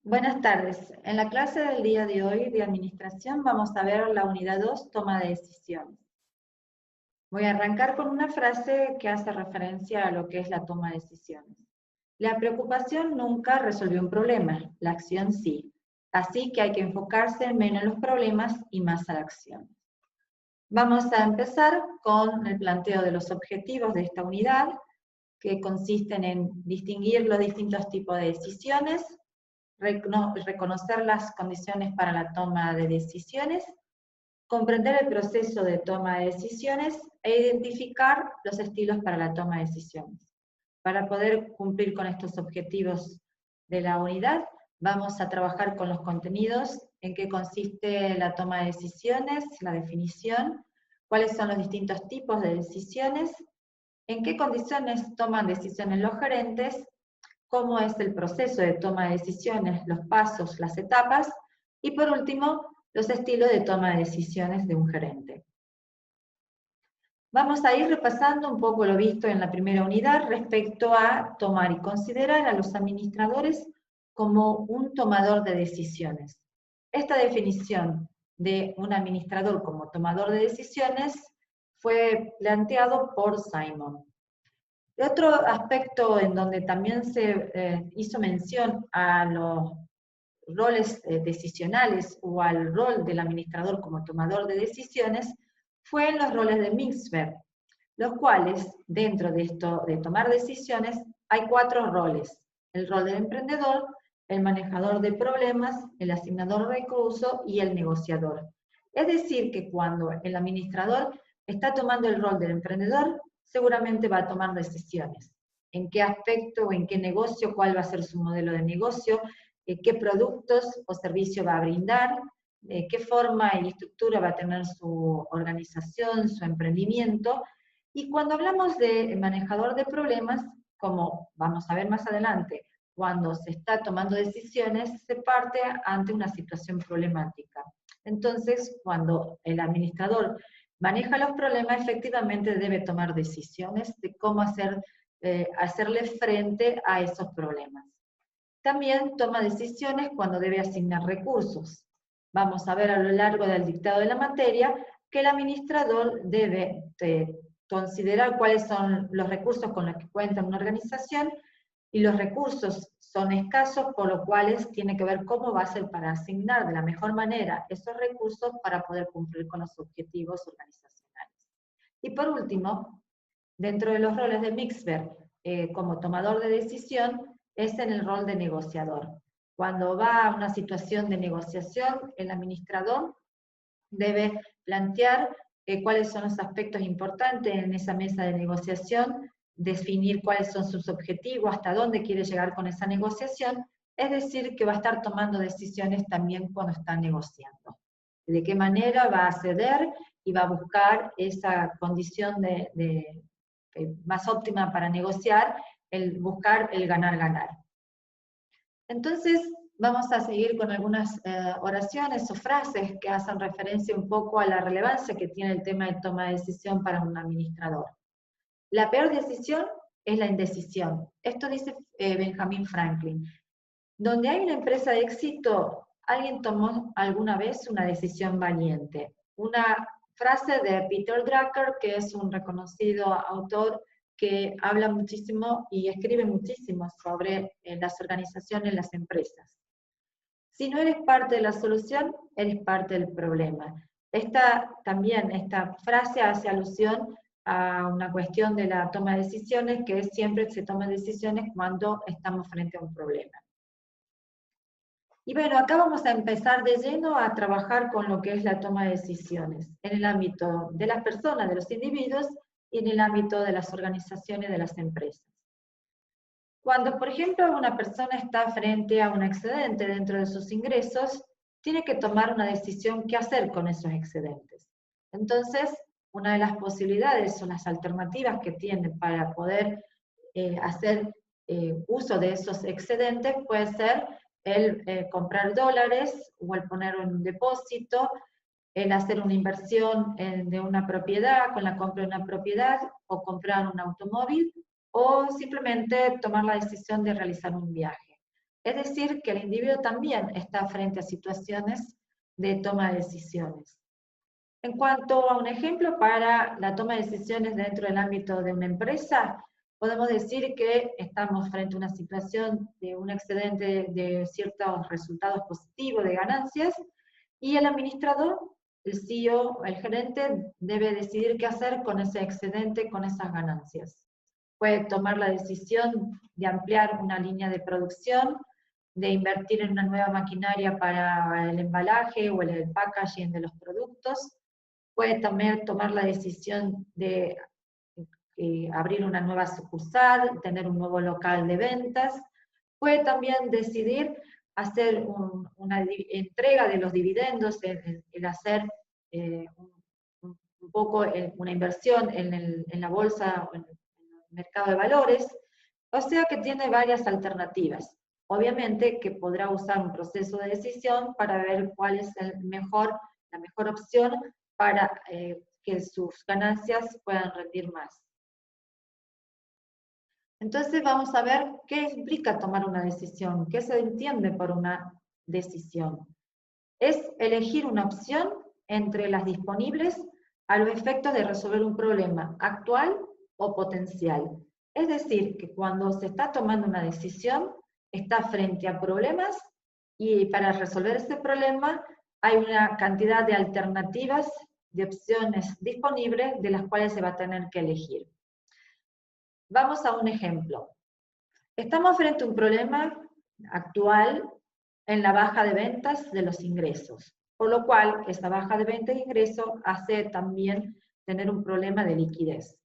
Buenas tardes. En la clase del día de hoy de administración vamos a ver la unidad 2, toma de decisiones. Voy a arrancar con una frase que hace referencia a lo que es la toma de decisiones. La preocupación nunca resolvió un problema, la acción sí. Así que hay que enfocarse menos en los problemas y más a la acción. Vamos a empezar con el planteo de los objetivos de esta unidad, que consisten en distinguir los distintos tipos de decisiones, reconocer las condiciones para la toma de decisiones, comprender el proceso de toma de decisiones e identificar los estilos para la toma de decisiones. Para poder cumplir con estos objetivos de la unidad, vamos a trabajar con los contenidos, en qué consiste la toma de decisiones, la definición, cuáles son los distintos tipos de decisiones, en qué condiciones toman decisiones los gerentes, cómo es el proceso de toma de decisiones, los pasos, las etapas, y por último, los estilos de toma de decisiones de un gerente. Vamos a ir repasando un poco lo visto en la primera unidad respecto a tomar y considerar a los administradores como un tomador de decisiones. Esta definición de un administrador como tomador de decisiones fue planteado por Simon. Otro aspecto en donde también se hizo mención a los roles decisionales o al rol del administrador como tomador de decisiones fue en los roles de Mixberg, los cuales dentro de esto de tomar decisiones hay 4 roles: el rol del emprendedor, el manejador de problemas, el asignador de recursos y el negociador. Es decir, que cuando el administrador está tomando el rol del emprendedor, seguramente va a tomar decisiones. ¿En qué aspecto o en qué negocio? ¿Cuál va a ser su modelo de negocio? ¿Qué productos o servicios va a brindar? ¿Qué forma y estructura va a tener su organización, su emprendimiento? Y cuando hablamos de manejador de problemas, como vamos a ver más adelante, cuando se está tomando decisiones, se parte ante una situación problemática. Entonces, cuando el administrador maneja los problemas, efectivamente debe tomar decisiones de cómo hacerle frente a esos problemas. También toma decisiones cuando debe asignar recursos. Vamos a ver a lo largo del dictado de la materia que el administrador debe considerar cuáles son los recursos con los que cuenta una organización, y los recursos son escasos, por lo cual tiene que ver cómo va a ser para asignar de la mejor manera esos recursos para poder cumplir con los objetivos organizacionales. Y por último, dentro de los roles de Mixberg como tomador de decisión, es en el rol de negociador. Cuando va a una situación de negociación, el administrador debe plantear cuáles son los aspectos importantes en esa mesa de negociación, definir cuáles son sus objetivos, hasta dónde quiere llegar con esa negociación, es decir, que va a estar tomando decisiones también cuando está negociando. De qué manera va a ceder y va a buscar esa condición más óptima para negociar, el buscar el ganar-ganar. Entonces, vamos a seguir con algunas oraciones o frases que hacen referencia un poco a la relevancia que tiene el tema de toma de decisión para un administrador. La peor decisión es la indecisión. Esto dice Benjamin Franklin. Donde hay una empresa de éxito, alguien tomó alguna vez una decisión valiente. Una frase de Peter Drucker, que es un reconocido autor que habla muchísimo y escribe muchísimo sobre las organizaciones, las empresas. Si no eres parte de la solución, eres parte del problema. Esta frase hace alusión a una cuestión de la toma de decisiones, que siempre se toman decisiones cuando estamos frente a un problema. Y bueno, acá vamos a empezar de lleno a trabajar con lo que es la toma de decisiones, en el ámbito de las personas, de los individuos, y en el ámbito de las organizaciones, de las empresas. Cuando, por ejemplo, una persona está frente a un excedente dentro de sus ingresos, tiene que tomar una decisión qué hacer con esos excedentes. Entonces, una de las posibilidades o las alternativas que tiene para poder hacer uso de esos excedentes puede ser el comprar dólares o el poner en un depósito, el hacer una inversión de una propiedad, con la compra de una propiedad, o comprar un automóvil, o simplemente tomar la decisión de realizar un viaje. Es decir, que el individuo también está frente a situaciones de toma de decisiones. En cuanto a un ejemplo para la toma de decisiones dentro del ámbito de una empresa, podemos decir que estamos frente a una situación de un excedente de ciertos resultados positivos de ganancias, y el administrador, el CEO, el gerente, debe decidir qué hacer con ese excedente, con esas ganancias. Puede tomar la decisión de ampliar una línea de producción, de invertir en una nueva maquinaria para el embalaje o el packaging de los productos. Puede también tomar la decisión de abrir una nueva sucursal, tener un nuevo local de ventas. Puede también decidir hacer una entrega de los dividendos, el hacer un poco una inversión en la bolsa o en el mercado de valores. O sea que tiene varias alternativas. Obviamente que podrá usar un proceso de decisión para ver cuál es la mejor opción para que sus ganancias puedan rendir más. Entonces vamos a ver qué implica tomar una decisión, qué se entiende por una decisión. Es elegir una opción entre las disponibles a los efectos de resolver un problema actual o potencial. Es decir, que cuando se está tomando una decisión, está frente a problemas y para resolver ese problema hay una cantidad de alternativas, de opciones disponibles de las cuales se va a tener que elegir. Vamos a un ejemplo. Estamos frente a un problema actual en la baja de ventas de los ingresos, por lo cual esa baja de ventas de ingresos hace también tener un problema de liquidez.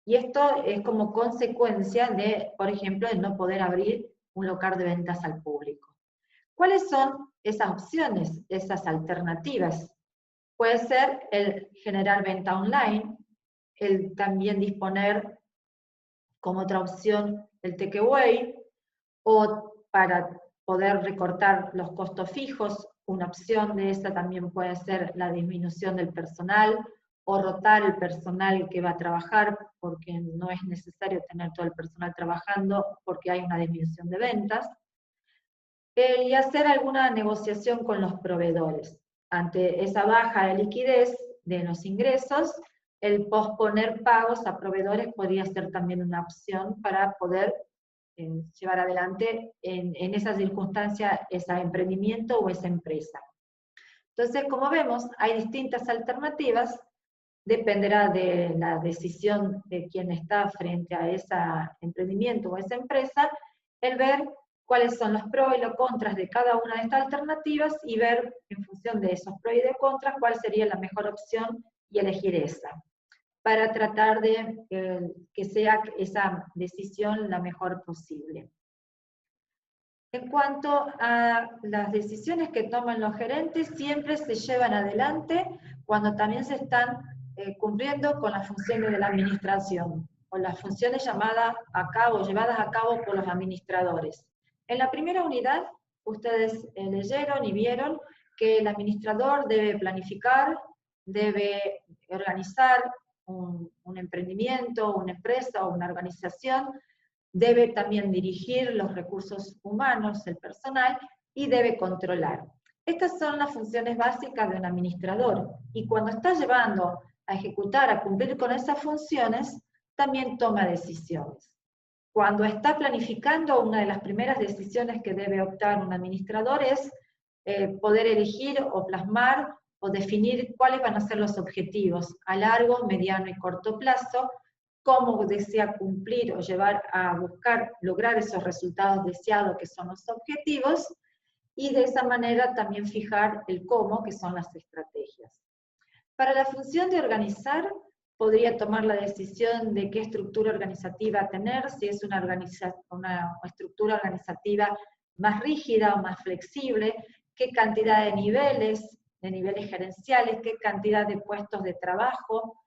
Y esto es como consecuencia de, por ejemplo, de no poder abrir un local de ventas al público. ¿Cuáles son esas opciones, esas alternativas? Puede ser el generar venta online, el también disponer como otra opción el takeaway, o para poder recortar los costos fijos, una opción de esa también puede ser la disminución del personal, o rotar el personal que va a trabajar, porque no es necesario tener todo el personal trabajando porque hay una disminución de ventas, y hacer alguna negociación con los proveedores. Ante esa baja de liquidez de los ingresos, el posponer pagos a proveedores podría ser también una opción para poder llevar adelante en esa circunstancia ese emprendimiento o esa empresa. Entonces, como vemos, hay distintas alternativas, dependerá de la decisión de quien está frente a ese emprendimiento o esa empresa, el ver cuáles son los pros y los contras de cada una de estas alternativas y ver en función de esos pros y de contras cuál sería la mejor opción y elegir esa, para tratar de que sea esa decisión la mejor posible. En cuanto a las decisiones que toman los gerentes, siempre se llevan adelante cuando también se están cumpliendo con las funciones de la administración, o las funciones llevadas a cabo por los administradores. En la primera unidad, ustedes leyeron y vieron que el administrador debe planificar, debe organizar un emprendimiento, una empresa o una organización, debe también dirigir los recursos humanos, el personal, y debe controlar. Estas son las funciones básicas de un administrador, y cuando está llevando a ejecutar, a cumplir con esas funciones, también toma decisiones. Cuando está planificando, una de las primeras decisiones que debe optar un administrador es poder elegir o plasmar o definir cuáles van a ser los objetivos a largo, mediano y corto plazo, cómo desea cumplir o llevar a buscar, lograr esos resultados deseados que son los objetivos, y de esa manera también fijar el cómo, que son las estrategias. Para la función de organizar, podría tomar la decisión de qué estructura organizativa tener, si es una estructura organizativa más rígida o más flexible, qué cantidad de niveles gerenciales, qué cantidad de puestos de trabajo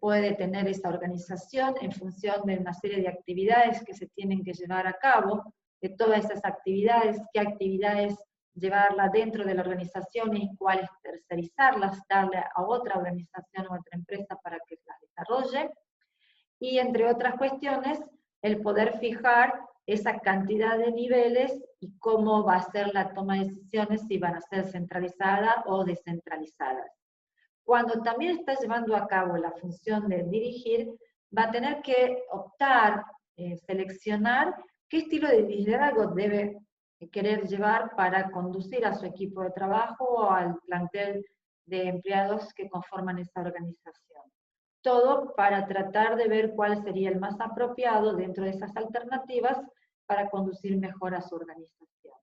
puede tener esa organización en función de una serie de actividades que se tienen que llevar a cabo, de todas esas actividades, qué actividades llevarlas dentro de la organización y cuáles tercerizarlas, darle a otra organización o otra empresa para que las desarrolle. Y entre otras cuestiones, el poder fijar esa cantidad de niveles y cómo va a ser la toma de decisiones, si van a ser centralizadas o descentralizadas. Cuando también está llevando a cabo la función de dirigir, va a tener que optar, seleccionar qué estilo de liderazgo debe querer llevar para conducir a su equipo de trabajo o al plantel de empleados que conforman esa organización. Todo para tratar de ver cuál sería el más apropiado dentro de esas alternativas para conducir mejor a su organización.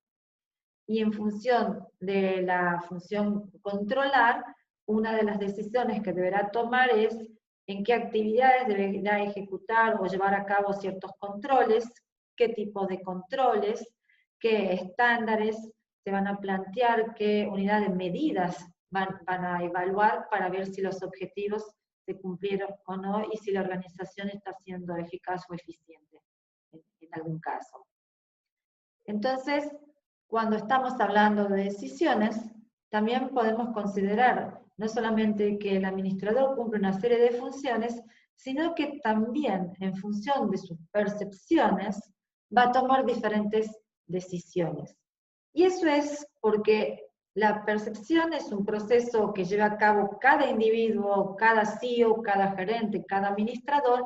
Y en función de la función controlar, una de las decisiones que deberá tomar es en qué actividades deberá ejecutar o llevar a cabo ciertos controles, qué tipo de controles, qué estándares se van a plantear, qué unidades de medidas van a evaluar para ver si los objetivos se cumplieron o no y si la organización está siendo eficaz o eficiente en algún caso. Entonces, cuando estamos hablando de decisiones, también podemos considerar no solamente que el administrador cumple una serie de funciones, sino que también en función de sus percepciones va a tomar diferentes decisiones. Y eso es porque la percepción es un proceso que lleva a cabo cada individuo, cada CEO, cada gerente, cada administrador,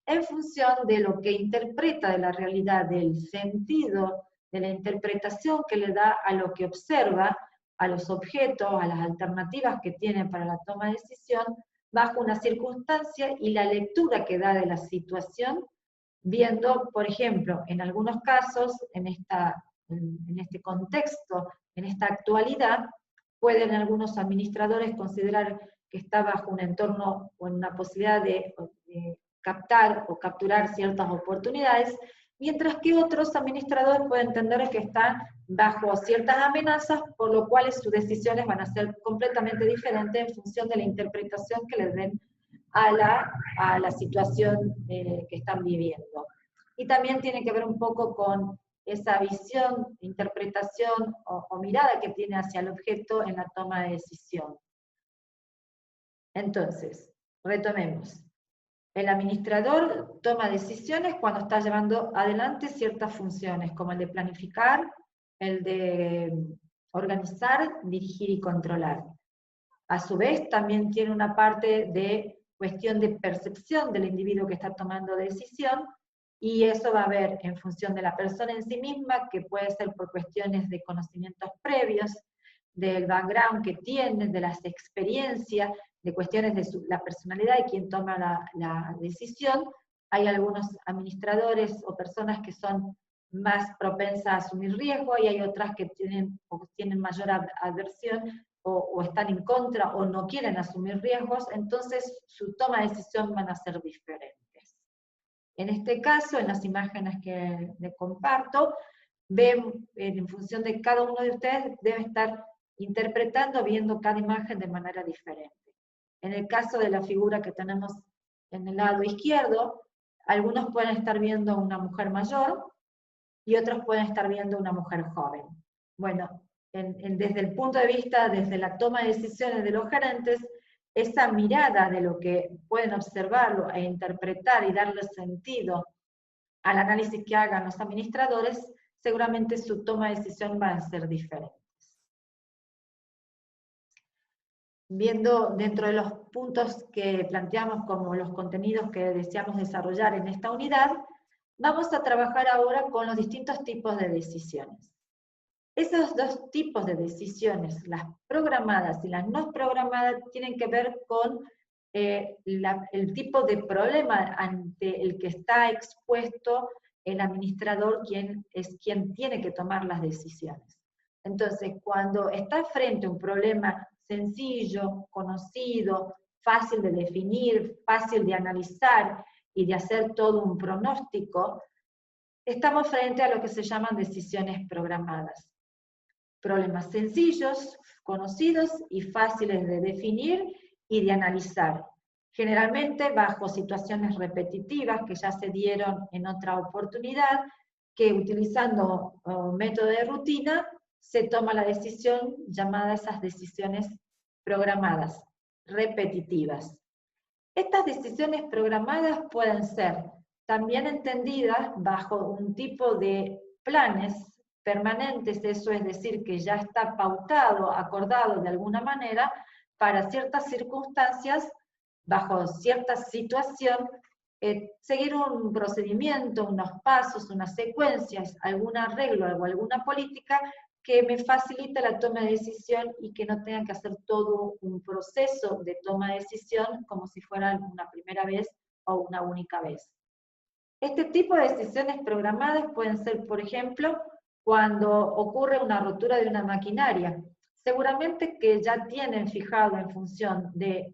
en función de lo que interpreta de la realidad, del sentido, de la interpretación que le da a lo que observa, a los objetos, a las alternativas que tiene para la toma de decisión, bajo una circunstancia y la lectura que da de la situación, viendo, por ejemplo, en algunos casos, en este contexto, en esta actualidad, pueden algunos administradores considerar que está bajo un entorno o en una posibilidad de captar o capturar ciertas oportunidades, mientras que otros administradores pueden entender que están bajo ciertas amenazas, por lo cual sus decisiones van a ser completamente diferentes en función de la interpretación que les den a la situación que están viviendo. Y también tiene que ver un poco con esa visión, interpretación o mirada que tiene hacia el objeto en la toma de decisión. Entonces, retomemos. El administrador toma decisiones cuando está llevando adelante ciertas funciones, como el de planificar, el de organizar, dirigir y controlar. A su vez, también tiene una parte de cuestión de percepción del individuo que está tomando decisión, y eso va a ver en función de la persona en sí misma, que puede ser por cuestiones de conocimientos previos, del background que tiene, de las experiencias, de cuestiones de la personalidad de quien toma la decisión. Hay algunos administradores o personas que son más propensas a asumir riesgo y hay otras que tienen mayor aversión o están en contra o no quieren asumir riesgos, entonces su toma de decisión van a ser diferentes. En este caso, en las imágenes que les comparto, ven en función de cada uno de ustedes, debe estar interpretando, viendo cada imagen de manera diferente. En el caso de la figura que tenemos en el lado izquierdo, algunos pueden estar viendo una mujer mayor y otros pueden estar viendo una mujer joven. Bueno, desde el punto de vista, desde la toma de decisiones de los gerentes, esa mirada de lo que pueden observarlo e interpretar y darle sentido al análisis que hagan los administradores, seguramente su toma de decisión va a ser diferente. Viendo dentro de los puntos que planteamos como los contenidos que deseamos desarrollar en esta unidad, vamos a trabajar ahora con los distintos tipos de decisiones. Esos dos tipos de decisiones, las programadas y las no programadas, tienen que ver con el tipo de problema ante el que está expuesto el administrador, quien tiene que tomar las decisiones. Entonces, cuando está frente a un problema sencillo, conocido, fácil de definir, fácil de analizar y de hacer todo un pronóstico, estamos frente a lo que se llaman decisiones programadas. Problemas sencillos, conocidos y fáciles de definir y de analizar. Generalmente bajo situaciones repetitivas que ya se dieron en otra oportunidad, que utilizando un método de rutina se toma la decisión llamada esas decisiones programadas, repetitivas. Estas decisiones programadas pueden ser también entendidas bajo un tipo de planes permanentes, eso es decir, que ya está pautado, acordado de alguna manera, para ciertas circunstancias, bajo cierta situación, seguir un procedimiento, unos pasos, unas secuencias, algún arreglo o alguna política que me facilite la toma de decisión y que no tenga que hacer todo un proceso de toma de decisión como si fuera una primera vez o una única vez. Este tipo de decisiones programadas pueden ser, por ejemplo, cuando ocurre una rotura de una maquinaria. Seguramente que ya tienen fijado en función de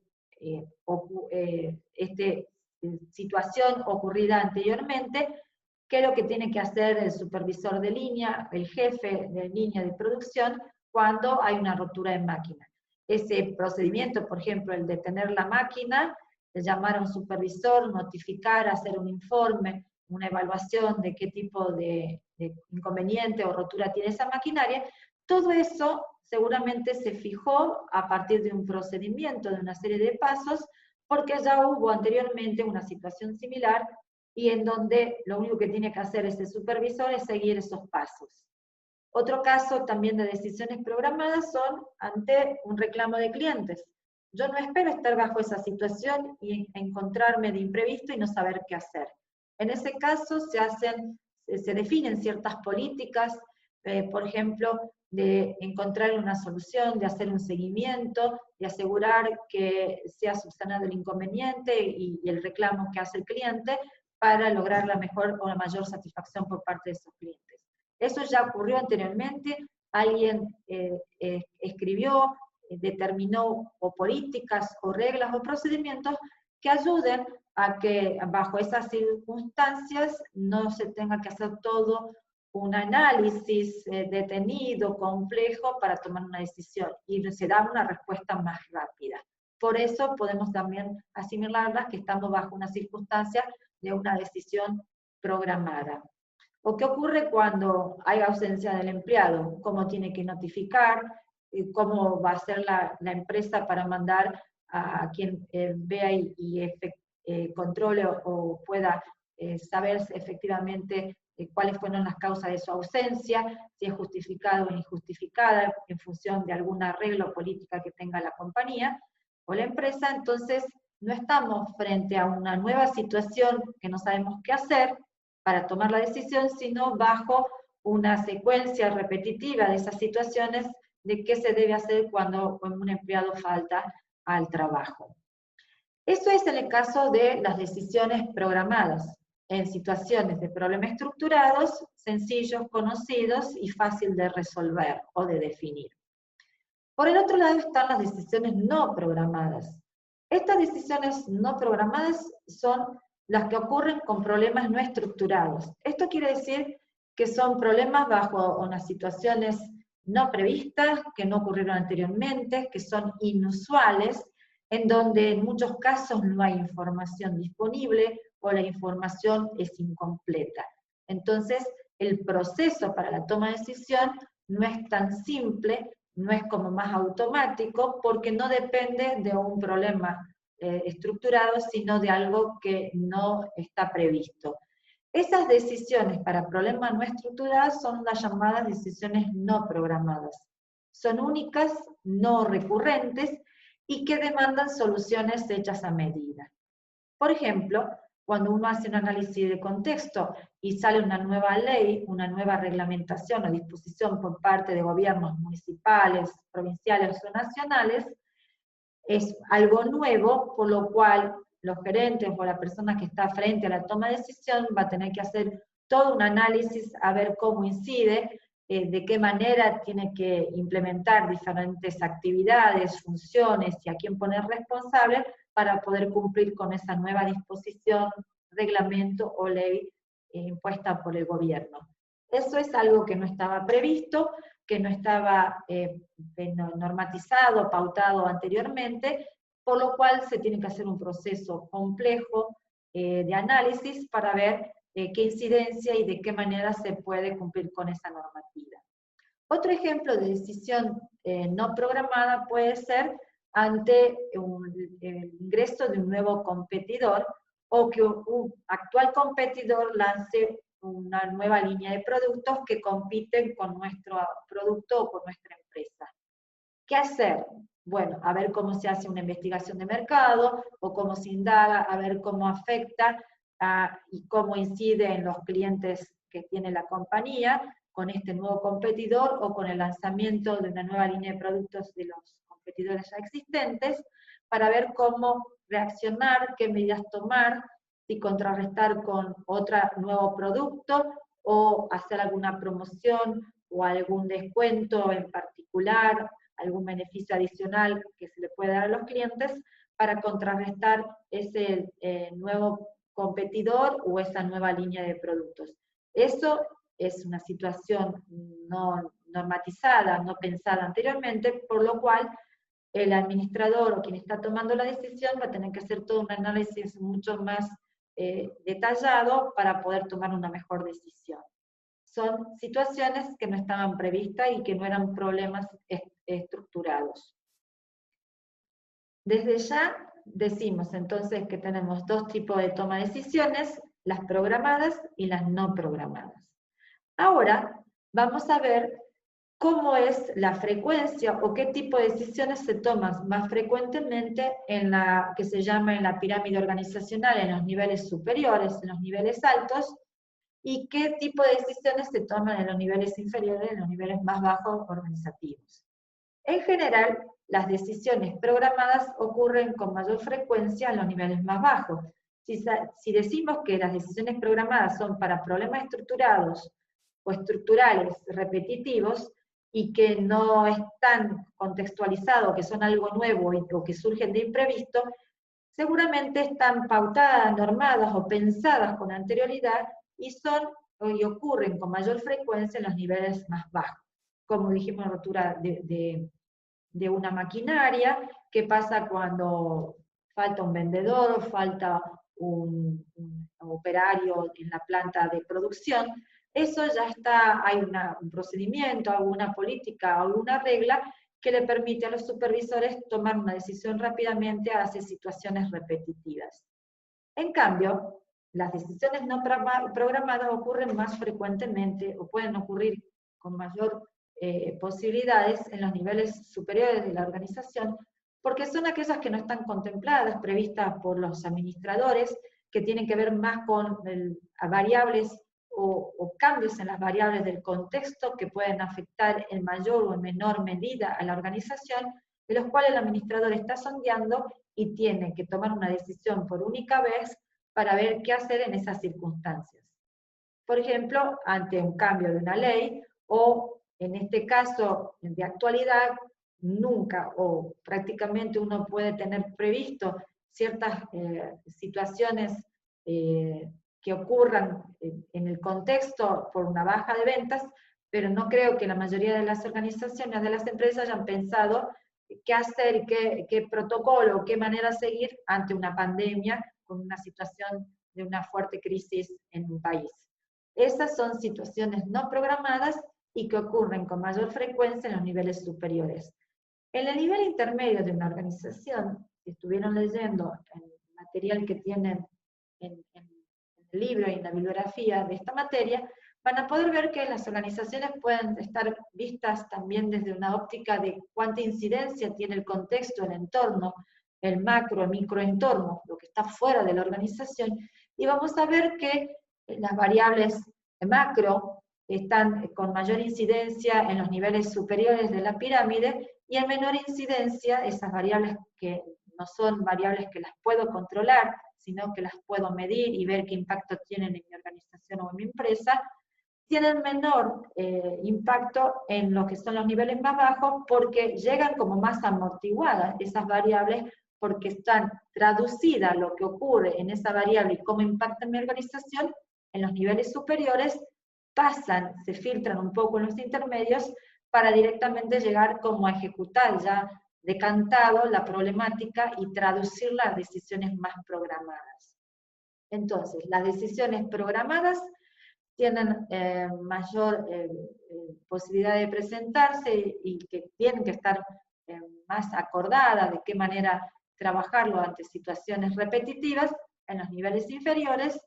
situación ocurrida anteriormente, qué es lo que tiene que hacer el supervisor de línea, el jefe de línea de producción, cuando hay una rotura de máquina. Ese procedimiento, por ejemplo, el detener la máquina, de llamar a un supervisor, notificar, hacer un informe, una evaluación de qué tipo de inconveniente o rotura tiene esa maquinaria, todo eso seguramente se fijó a partir de un procedimiento, de una serie de pasos, porque ya hubo anteriormente una situación similar y en donde lo único que tiene que hacer ese supervisor es seguir esos pasos. Otro caso también de decisiones programadas son ante un reclamo de clientes. Yo no espero estar bajo esa situación y encontrarme de imprevisto y no saber qué hacer. En ese caso se definen ciertas políticas, por ejemplo, de encontrar una solución, de hacer un seguimiento, de asegurar que sea subsanado el inconveniente y el reclamo que hace el cliente para lograr la mejor o la mayor satisfacción por parte de esos clientes. Eso ya ocurrió anteriormente, alguien escribió, determinó o políticas o reglas o procedimientos que ayuden a que bajo esas circunstancias no se tenga que hacer todo un análisis detenido, complejo para tomar una decisión y se da una respuesta más rápida. Por eso podemos también asimilarlas que estamos bajo una circunstancia de una decisión programada. ¿O qué ocurre cuando hay ausencia del empleado? ¿Cómo tiene que notificar? ¿Cómo va a ser la empresa para mandar a quien vea y controle o pueda saber efectivamente cuáles fueron las causas de su ausencia, si es justificada o injustificada, en función de algún arreglo o política que tenga la compañía o la empresa? Entonces, no estamos frente a una nueva situación que no sabemos qué hacer para tomar la decisión, sino bajo una secuencia repetitiva de esas situaciones de qué se debe hacer cuando un empleado falta al trabajo. Eso es en el caso de las decisiones programadas, en situaciones de problemas estructurados, sencillos, conocidos y fácil de resolver o de definir. Por el otro lado están las decisiones no programadas. Estas decisiones no programadas son las que ocurren con problemas no estructurados. Esto quiere decir que son problemas bajo unas situaciones no previstas, que no ocurrieron anteriormente, que son inusuales, en donde en muchos casos no hay información disponible o la información es incompleta. Entonces, el proceso para la toma de decisión no es tan simple, no es como más automático, porque no depende de un problema estructurado, sino de algo que no está previsto. Esas decisiones para problemas no estructurados son las llamadas decisiones no programadas. Son únicas, no recurrentes, y que demandan soluciones hechas a medida. Por ejemplo, cuando uno hace un análisis de contexto y sale una nueva ley, una nueva reglamentación o disposición por parte de gobiernos municipales, provinciales o nacionales, es algo nuevo, por lo cual los gerentes o la persona que está frente a la toma de decisión va a tener que hacer todo un análisis a ver cómo incide, de qué manera tiene que implementar diferentes actividades, funciones y a quién poner responsable para poder cumplir con esa nueva disposición, reglamento o ley impuesta por el gobierno. Eso es algo que no estaba previsto, que no estaba normatizado, pautado anteriormente, por lo cual se tiene que hacer un proceso complejo de análisis para ver qué incidencia y de qué manera se puede cumplir con esa normativa. Otro ejemplo de decisión no programada puede ser ante el ingreso de un nuevo competidor o que un actual competidor lance una nueva línea de productos que compiten con nuestro producto o con nuestra empresa. ¿Qué hacer? Bueno, a ver cómo se hace una investigación de mercado o cómo se indaga, a ver cómo afecta y cómo incide en los clientes que tiene la compañía con este nuevo competidor o con el lanzamiento de una nueva línea de productos de los competidores ya existentes, para ver cómo reaccionar, qué medidas tomar, si contrarrestar con otro nuevo producto o hacer alguna promoción o algún descuento en particular, algún beneficio adicional que se le puede dar a los clientes para contrarrestar ese nuevo competidor o esa nueva línea de productos. Eso es una situación no normatizada, no pensada anteriormente, por lo cual el administrador o quien está tomando la decisión va a tener que hacer todo un análisis mucho más detallado para poder tomar una mejor decisión. Son situaciones que no estaban previstas y que no eran problemas estructurados. Desde ya decimos entonces que tenemos dos tipos de toma de decisiones, las programadas y las no programadas. Ahora vamos a ver cómo es la frecuencia o qué tipo de decisiones se toman más frecuentemente en la que se llama en la pirámide organizacional, en los niveles superiores, en los niveles altos, y qué tipo de decisiones se toman en los niveles inferiores, en los niveles más bajos organizativos. En general, las decisiones programadas ocurren con mayor frecuencia en los niveles más bajos. Si decimos que las decisiones programadas son para problemas estructurados o estructurales repetitivos y que no están contextualizados, que son algo nuevo o que surgen de imprevisto, seguramente están pautadas, normadas o pensadas con anterioridad y ocurren con mayor frecuencia en los niveles más bajos. Como dijimos, rotura de una maquinaria, qué pasa cuando falta un vendedor, falta un operario en la planta de producción. Eso ya está, hay un procedimiento, alguna política, alguna regla que le permite a los supervisores tomar una decisión rápidamente hacia situaciones repetitivas. En cambio, las decisiones no programadas ocurren más frecuentemente o pueden ocurrir con mayor posibilidades en los niveles superiores de la organización, porque son aquellas que no están contempladas, previstas por los administradores, que tienen que ver más con variables o cambios en las variables del contexto que pueden afectar en mayor o en menor medida a la organización, de los cuales el administrador está sondeando y tiene que tomar una decisión por única vez para ver qué hacer en esas circunstancias. Por ejemplo, ante un cambio de una ley, o en este caso de actualidad, nunca o prácticamente uno puede tener previsto ciertas situaciones que ocurran en el contexto por una baja de ventas, pero no creo que la mayoría de las organizaciones, de las empresas, hayan pensado qué hacer, qué protocolo, qué manera seguir ante una pandemia con una situación de una fuerte crisis en un país. Esas son situaciones no programadas y que ocurren con mayor frecuencia en los niveles superiores. En el nivel intermedio de una organización, si estuvieron leyendo el material que tienen en el libro y en la bibliografía de esta materia, van a poder ver que las organizaciones pueden estar vistas también desde una óptica de cuánta incidencia tiene el contexto, el entorno, el macro, el microentorno, lo que está fuera de la organización, y vamos a ver que las variables macro están con mayor incidencia en los niveles superiores de la pirámide, y en menor incidencia esas variables que no son variables que las puedo controlar, sino que las puedo medir y ver qué impacto tienen en mi organización o en mi empresa, tienen menor impacto en lo que son los niveles más bajos, porque llegan como más amortiguadas esas variables, porque están traducidas lo que ocurre en esa variable y cómo impacta en mi organización. En los niveles superiores pasan, se filtran un poco en los intermedios para directamente llegar como a ejecutar ya decantado la problemática y traducirla a decisiones más programadas. Entonces, las decisiones programadas tienen mayor posibilidad de presentarse y que tienen que estar más acordadas de qué manera trabajarlo ante situaciones repetitivas, en los niveles inferiores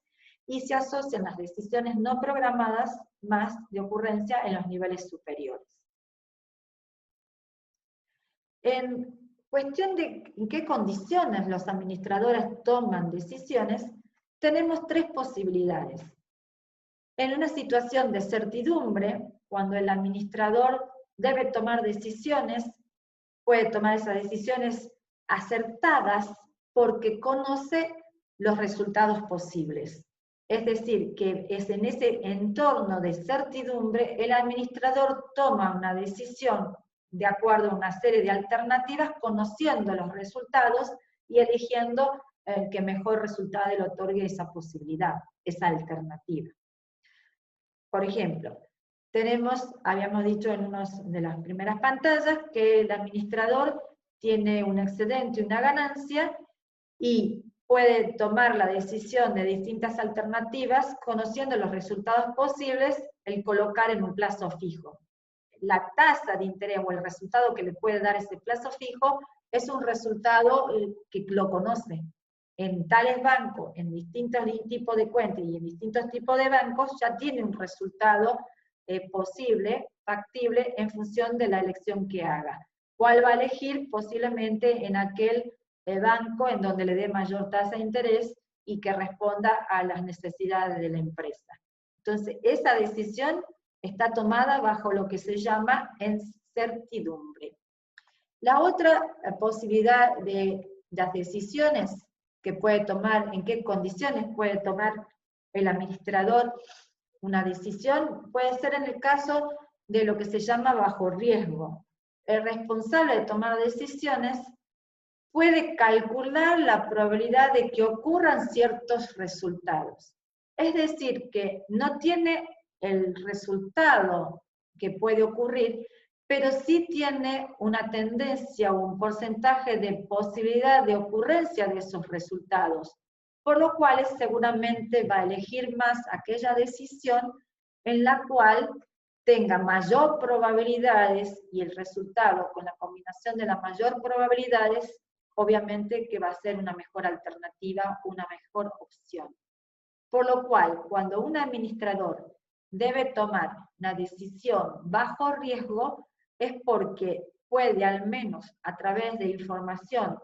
y se asocian las decisiones no programadas más de ocurrencia en los niveles superiores. En cuestión de en qué condiciones los administradores toman decisiones, tenemos tres posibilidades. En una situación de certidumbre, cuando el administrador debe tomar decisiones, puede tomar esas decisiones acertadas porque conoce los resultados posibles. Es decir, que es en ese entorno de certidumbre, el administrador toma una decisión de acuerdo a una serie de alternativas, conociendo los resultados y eligiendo el que mejor resultado le otorgue esa posibilidad, esa alternativa. Por ejemplo, habíamos dicho en una de las primeras pantallas, que el administrador tiene un excedente, una ganancia, y puede tomar la decisión de distintas alternativas, conociendo los resultados posibles, el colocar en un plazo fijo. La tasa de interés o el resultado que le puede dar ese plazo fijo es un resultado que lo conoce. En tales bancos, en distintos tipos de cuentas y en distintos tipos de bancos, ya tiene un resultado posible, factible, en función de la elección que haga. ¿Cuál va a elegir? Posiblemente en aquel banco en donde le dé mayor tasa de interés y que responda a las necesidades de la empresa. Entonces, esa decisión está tomada bajo lo que se llama incertidumbre. La otra posibilidad de las decisiones que puede tomar, en qué condiciones puede tomar el administrador una decisión, puede ser en el caso de lo que se llama bajo riesgo. El responsable de tomar decisiones puede calcular la probabilidad de que ocurran ciertos resultados. Es decir, que no tiene el resultado que puede ocurrir, pero sí tiene una tendencia o un porcentaje de posibilidad de ocurrencia de esos resultados, por lo cual seguramente va a elegir más aquella decisión en la cual tenga mayor probabilidades, y el resultado con la combinación de las mayor probabilidades, obviamente que va a ser una mejor alternativa, una mejor opción. Por lo cual, cuando un administrador debe tomar una decisión bajo riesgo, es porque puede, al menos a través de información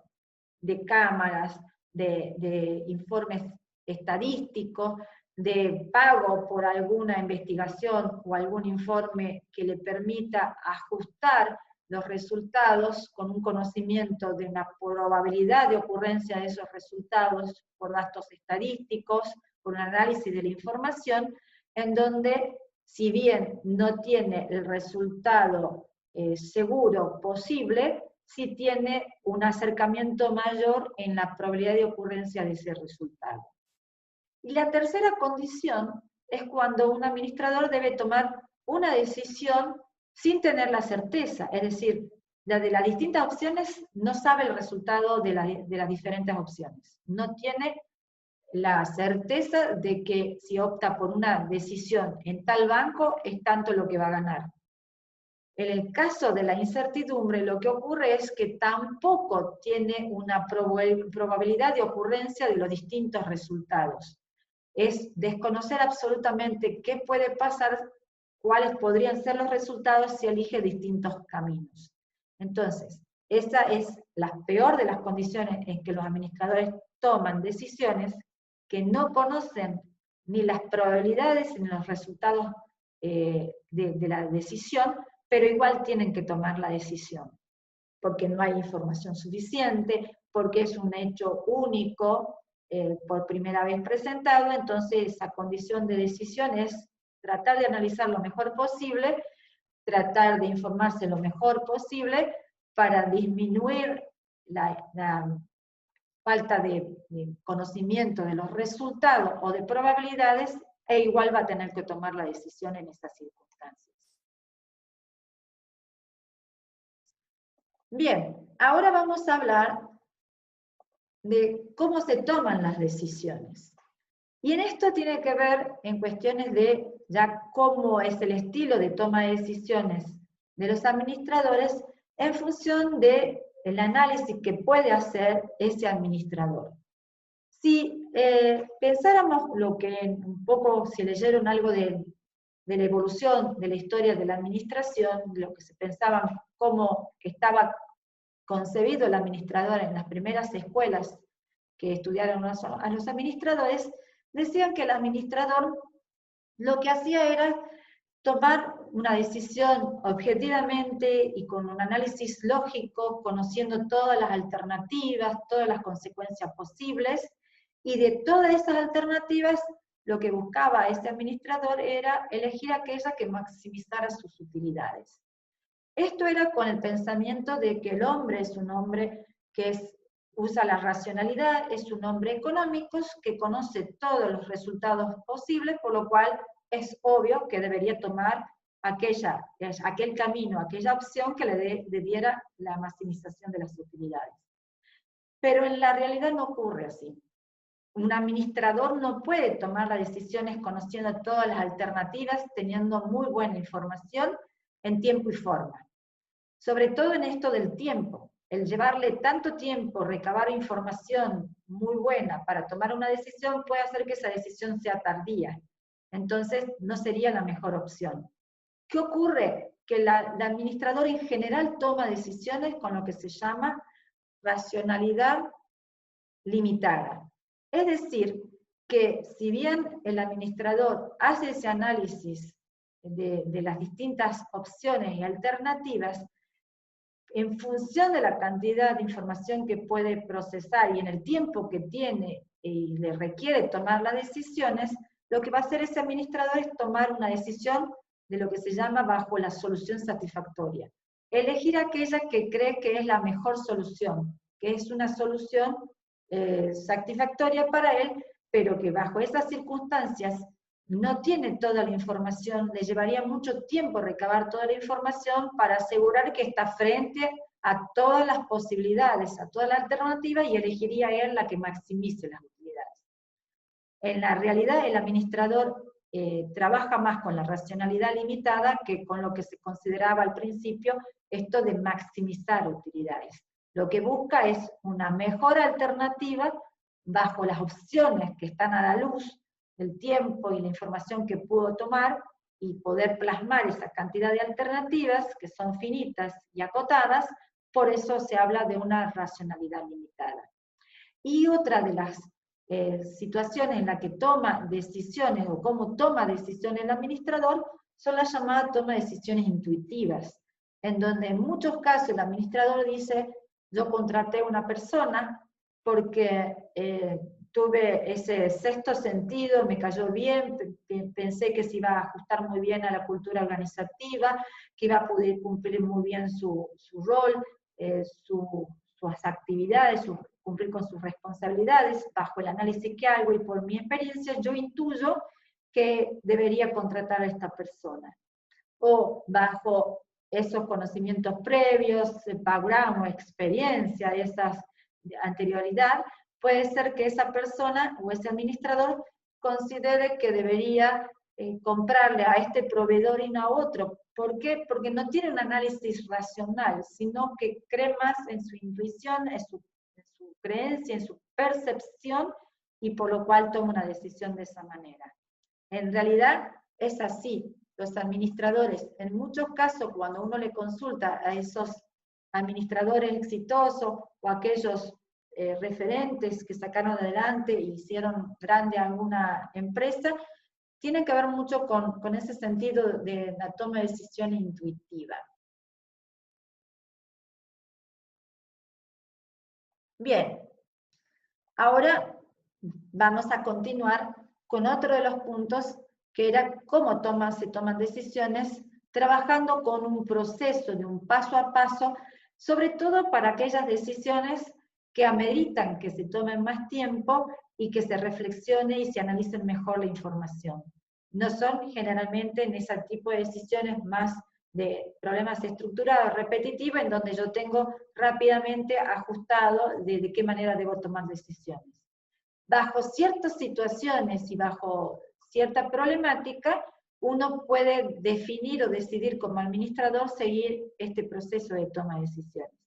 de cámaras, de informes estadísticos, de pago por alguna investigación o algún informe que le permita ajustar los resultados con un conocimiento de una probabilidad de ocurrencia de esos resultados por datos estadísticos, por un análisis de la información, en donde, si bien no tiene el resultado seguro posible, sí tiene un acercamiento mayor en la probabilidad de ocurrencia de ese resultado. Y la tercera condición es cuando un administrador debe tomar una decisión sin tener la certeza, es decir, de las distintas opciones no sabe el resultado de las diferentes opciones. No tiene la certeza de que si opta por una decisión en tal banco es tanto lo que va a ganar. En el caso de la incertidumbre, lo que ocurre es que tampoco tiene una probabilidad de ocurrencia de los distintos resultados. Es desconocer absolutamente qué puede pasar, cuáles podrían ser los resultados si elige distintos caminos. Entonces, esa es la peor de las condiciones en que los administradores toman decisiones, que no conocen ni las probabilidades ni los resultados de la decisión, pero igual tienen que tomar la decisión, porque no hay información suficiente, porque es un hecho único, por primera vez presentado. Entonces esa condición de decisión es tratar de analizar lo mejor posible, tratar de informarse lo mejor posible para disminuir la falta de conocimiento de los resultados o de probabilidades, e igual va a tener que tomar la decisión en esas circunstancias. Bien, ahora vamos a hablar de cómo se toman las decisiones. Y en esto tiene que ver en cuestiones de ya cómo es el estilo de toma de decisiones de los administradores en función del análisis que puede hacer ese administrador. Si pensáramos lo que un poco, si leyeron algo de la evolución de la historia de la administración, lo que se pensaba, cómo estaba concebido el administrador en las primeras escuelas que estudiaron a los administradores, decían que el administrador lo que hacía era tomar una decisión objetivamente y con un análisis lógico, conociendo todas las alternativas, todas las consecuencias posibles, y de todas esas alternativas, lo que buscaba este administrador era elegir aquella que maximizara sus utilidades. Esto era con el pensamiento de que el hombre es un hombre que usa la racionalidad, es un hombre económico que conoce todos los resultados posibles, por lo cual es obvio que debería tomar aquel camino, aquella opción que le diera la maximización de las utilidades. Pero en la realidad no ocurre así. Un administrador no puede tomar las decisiones conociendo todas las alternativas, teniendo muy buena información en tiempo y forma. Sobre todo en esto del tiempo. El llevarle tanto tiempo, recabar información muy buena para tomar una decisión, puede hacer que esa decisión sea tardía. Entonces, no sería la mejor opción. ¿Qué ocurre? Que el administrador en general toma decisiones con lo que se llama racionalidad limitada. Es decir, que si bien el administrador hace ese análisis de las distintas opciones y alternativas, en función de la cantidad de información que puede procesar y en el tiempo que tiene y le requiere tomar las decisiones, lo que va a hacer ese administrador es tomar una decisión de lo que se llama bajo la solución satisfactoria. Elegir aquella que cree que es la mejor solución, que es una solución satisfactoria para él, pero que bajo esas circunstancias no tiene toda la información, le llevaría mucho tiempo recabar toda la información para asegurar que está frente a todas las posibilidades, a todas las alternativas, y elegiría él la que maximice las utilidades. En la realidad, el administrador trabaja más con la racionalidad limitada que con lo que se consideraba al principio esto de maximizar utilidades. Lo que busca es una mejor alternativa bajo las opciones que están a la luz, el tiempo y la información que pudo tomar, y poder plasmar esa cantidad de alternativas que son finitas y acotadas. Por eso se habla de una racionalidad limitada. Y otra de las situaciones en las que toma decisiones o cómo toma decisiones el administrador son las llamadas toma de decisiones intuitivas, en donde en muchos casos el administrador dice: yo contraté a una persona porque tuve ese sexto sentido, me cayó bien, pensé que se iba a ajustar muy bien a la cultura organizativa, que iba a poder cumplir muy bien su rol, sus actividades, cumplir con sus responsabilidades. Bajo el análisis que hago y por mi experiencia, yo intuyo que debería contratar a esta persona. O bajo esos conocimientos previos, background o experiencia, esa anterioridad, puede ser que esa persona o ese administrador considere que debería comprarle a este proveedor y no a otro. ¿Por qué? Porque no tiene un análisis racional, sino que cree más en su intuición, en su creencia, en su percepción, y por lo cual toma una decisión de esa manera. En realidad es así. Los administradores, en muchos casos, cuando uno le consulta a esos administradores exitosos o aquellos referentes que sacaron adelante e hicieron grande alguna empresa, tienen que ver mucho con ese sentido de la toma de decisiones intuitiva. Bien, ahora vamos a continuar con otro de los puntos, que era cómo se toman decisiones, trabajando con un proceso de un paso a paso, sobre todo para aquellas decisiones que ameritan que se tomen más tiempo y que se reflexione y se analicen mejor la información. No son generalmente en ese tipo de decisiones más de problemas estructurados, repetitivos, en donde yo tengo rápidamente ajustado de qué manera debo tomar decisiones. Bajo ciertas situaciones y bajo cierta problemática, uno puede definir o decidir como administrador seguir este proceso de toma de decisiones.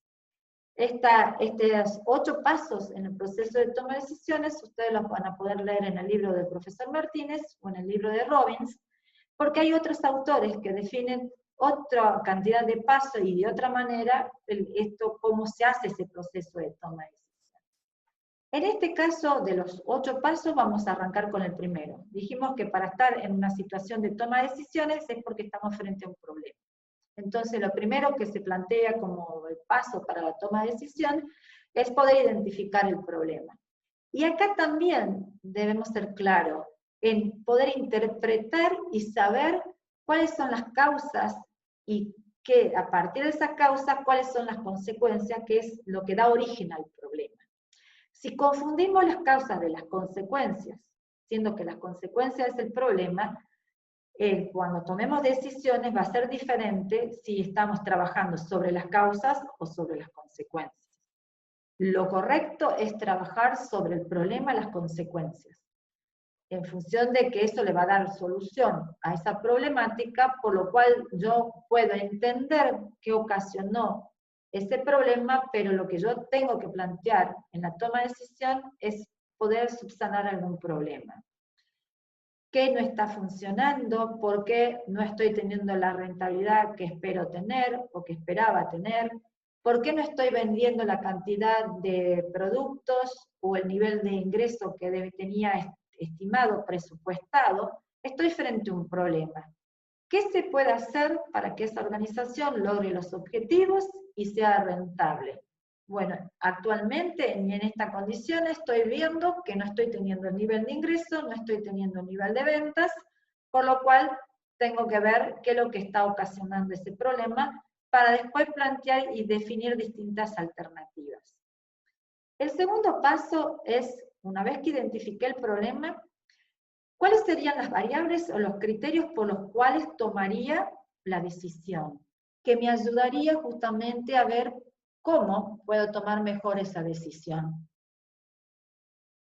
Estos 8 pasos en el proceso de toma de decisiones, ustedes los van a poder leer en el libro del profesor Martínez o en el libro de Robbins, porque hay otros autores que definen otra cantidad de pasos y de otra manera cómo se hace ese proceso de toma de decisiones. En este caso, de los 8 pasos, vamos a arrancar con el primero. Dijimos que para estar en una situación de toma de decisiones es porque estamos frente a un problema. Entonces, lo primero que se plantea como el paso para la toma de decisión es poder identificar el problema. Y acá también debemos ser claros en poder interpretar y saber cuáles son las causas y que a partir de esa causa, cuáles son las consecuencias, que es lo que da origen al problema. Si confundimos las causas de las consecuencias, siendo que las consecuencias es el problema, cuando tomemos decisiones va a ser diferente si estamos trabajando sobre las causas o sobre las consecuencias. Lo correcto es trabajar sobre el problema, las consecuencias, en función de que eso le va a dar solución a esa problemática, por lo cual yo puedo entender qué ocasionó ese problema, pero lo que yo tengo que plantear en la toma de decisión es poder subsanar algún problema. ¿Qué no está funcionando? ¿Por qué no estoy teniendo la rentabilidad que espero tener o que esperaba tener? ¿Por qué no estoy vendiendo la cantidad de productos o el nivel de ingreso que tenía estimado, presupuestado? Estoy frente a un problema. ¿Qué se puede hacer para que esa organización logre los objetivos y sea rentable? Bueno, actualmente en esta condición estoy viendo que no estoy teniendo el nivel de ingreso, no estoy teniendo el nivel de ventas, por lo cual tengo que ver qué es lo que está ocasionando ese problema para después plantear y definir distintas alternativas. El segundo paso es, una vez que identifiqué el problema, ¿cuáles serían las variables o los criterios por los cuales tomaría la decisión? Que me ayudaría justamente a ver cómo puedo tomar mejor esa decisión.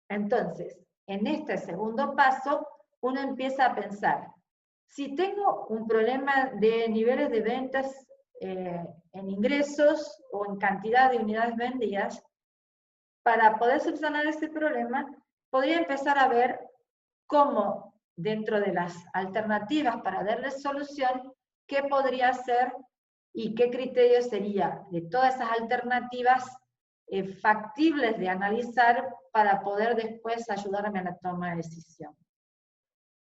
Entonces, en este segundo paso, uno empieza a pensar, si tengo un problema de niveles de ventas en ingresos o en cantidad de unidades vendidas, para poder subsanar ese problema, podría empezar a ver cómo, dentro de las alternativas para darle solución, qué podría ser y qué criterio sería de todas esas alternativas factibles de analizar para poder después ayudarme a la toma de decisión.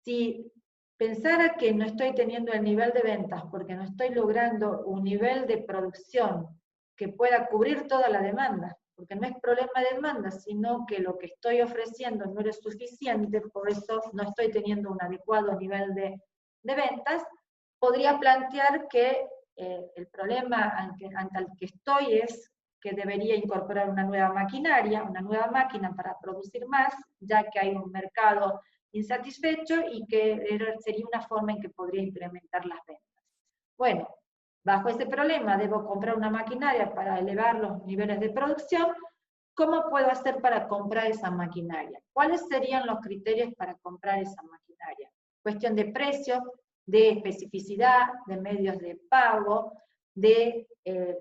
Si pensara que no estoy teniendo el nivel de ventas porque no estoy logrando un nivel de producción que pueda cubrir toda la demanda, porque no es problema de demanda, sino que lo que estoy ofreciendo no es suficiente, por eso no estoy teniendo un adecuado nivel de ventas, podría plantear que el problema ante el que estoy es que debería incorporar una nueva maquinaria, una nueva máquina para producir más, ya que hay un mercado insatisfecho y que sería una forma en que podría incrementar las ventas. Bueno, bajo ese problema debo comprar una maquinaria para elevar los niveles de producción. ¿Cómo puedo hacer para comprar esa maquinaria? ¿Cuáles serían los criterios para comprar esa maquinaria? Cuestión de precio, de especificidad, de medios de pago, de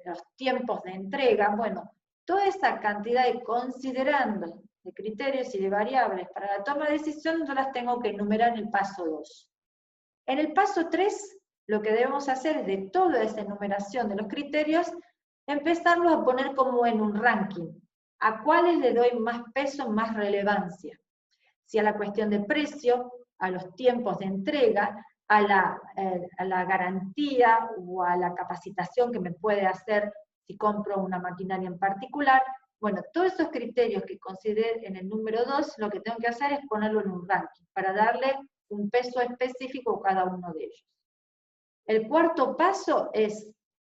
los tiempos de entrega. Bueno, toda esa cantidad de considerando de criterios y de variables para la toma de decisión, yo las tengo que enumerar en el paso 2. En el paso 3, lo que debemos hacer es de toda esa enumeración de los criterios, empezarlos a poner como en un ranking. ¿A cuáles le doy más peso, más relevancia? Si a la cuestión de precio, a los tiempos de entrega, a la garantía o a la capacitación que me puede hacer si compro una maquinaria en particular. Bueno, todos esos criterios que consideré en el número 2, lo que tengo que hacer es ponerlo en un ranking, para darle un peso específico a cada uno de ellos. El cuarto paso es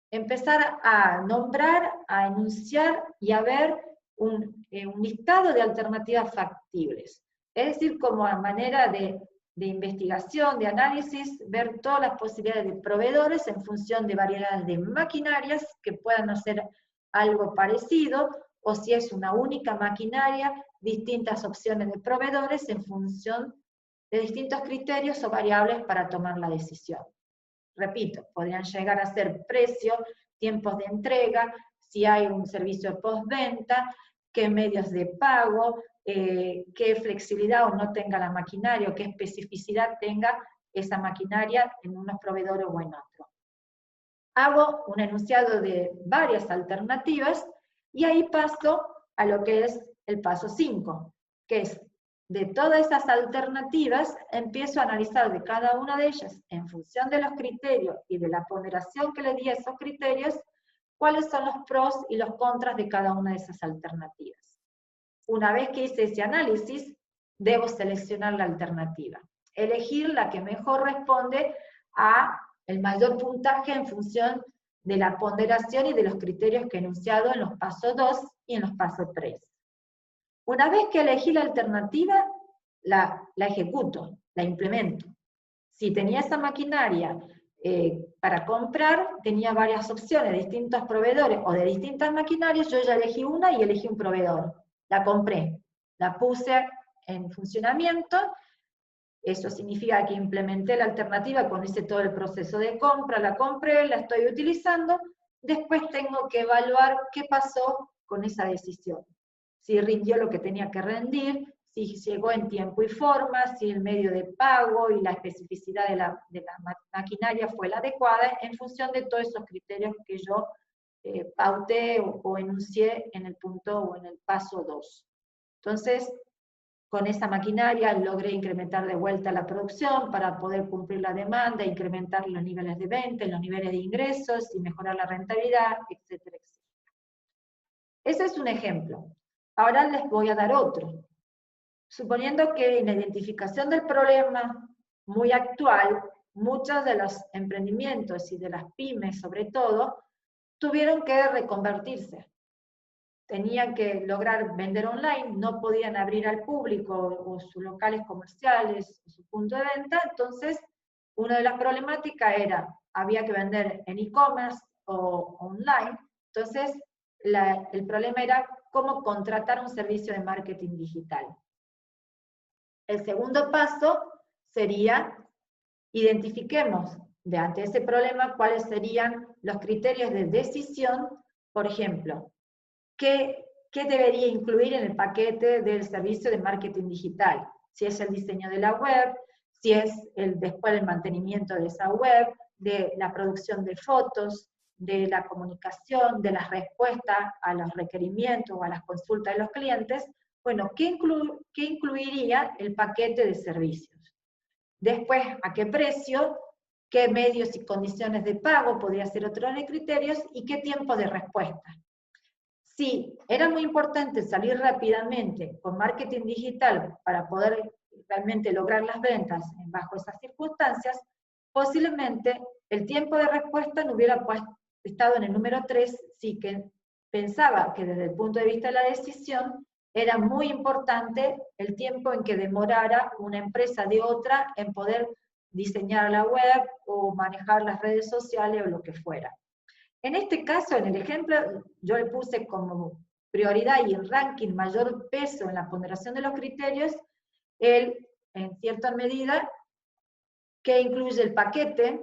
empezar a nombrar, a enunciar y a ver un listado de alternativas factibles. Es decir, como a manera de investigación, de análisis, ver todas las posibilidades de proveedores en función de variedades de maquinarias que puedan hacer algo parecido, o si es una única maquinaria, distintas opciones de proveedores en función de distintos criterios o variables para tomar la decisión. Repito, podrían llegar a ser precio, tiempos de entrega, si hay un servicio postventa, qué medios de pago, qué flexibilidad o no tenga la maquinaria, o qué especificidad tenga esa maquinaria en unos proveedores o en otros. Hago un enunciado de varias alternativas y ahí paso a lo que es el paso 5, que es de todas esas alternativas empiezo a analizar de cada una de ellas en función de los criterios y de la ponderación que le di a esos criterios, cuáles son los pros y los contras de cada una de esas alternativas. Una vez que hice ese análisis, debo seleccionar la alternativa, elegir la que mejor responde a el mayor puntaje en función de la ponderación y de los criterios que he enunciado en los pasos 2 y en los pasos 3. Una vez que elegí la alternativa, la ejecuto, la implemento. Si tenía esa maquinaria para comprar, tenía varias opciones de distintos proveedores o de distintas maquinarias, yo ya elegí una y elegí un proveedor. La compré, la puse en funcionamiento. Eso significa que implementé la alternativa cuando hice todo el proceso de compra, la compré, la estoy utilizando, después tengo que evaluar qué pasó con esa decisión. Si rindió lo que tenía que rendir, si llegó en tiempo y forma, si el medio de pago y la especificidad de la maquinaria fue la adecuada, en función de todos esos criterios que yo pauté o enuncié en el punto o en el paso 2. Entonces, con esa maquinaria logré incrementar de vuelta la producción para poder cumplir la demanda, incrementar los niveles de venta, los niveles de ingresos y mejorar la rentabilidad, etcétera, etcétera. Ese es un ejemplo. Ahora les voy a dar otro. Suponiendo que en la identificación del problema muy actual, muchos de los emprendimientos y de las pymes sobre todo, tuvieron que reconvertirse. Tenían que lograr vender online, no podían abrir al público o sus locales comerciales, o su punto de venta, entonces una de las problemáticas era, había que vender en e-commerce o online, entonces el problema era cómo contratar un servicio de marketing digital. El segundo paso sería, identifiquemos de ante ese problema cuáles serían los criterios de decisión, por ejemplo, ¿qué debería incluir en el paquete del servicio de marketing digital? Si es el diseño de la web, si es después el mantenimiento de esa web, de la producción de fotos, de la comunicación, de las respuestas a los requerimientos o a las consultas de los clientes. Bueno, ¿qué incluiría el paquete de servicios? Después, ¿a qué precio? ¿Qué medios y condiciones de pago? Podría ser otro de los criterios. ¿Y qué tiempo de respuesta? Si era muy importante salir rápidamente con marketing digital para poder realmente lograr las ventas bajo esas circunstancias, posiblemente el tiempo de respuesta no hubiera estado en el número 3, sí que pensaba que desde el punto de vista de la decisión era muy importante el tiempo en que demorara una empresa de otra en poder diseñar la web o manejar las redes sociales o lo que fuera. En este caso, en el ejemplo, yo le puse como prioridad y el ranking mayor peso en la ponderación de los criterios, en cierta medida, que incluye el paquete,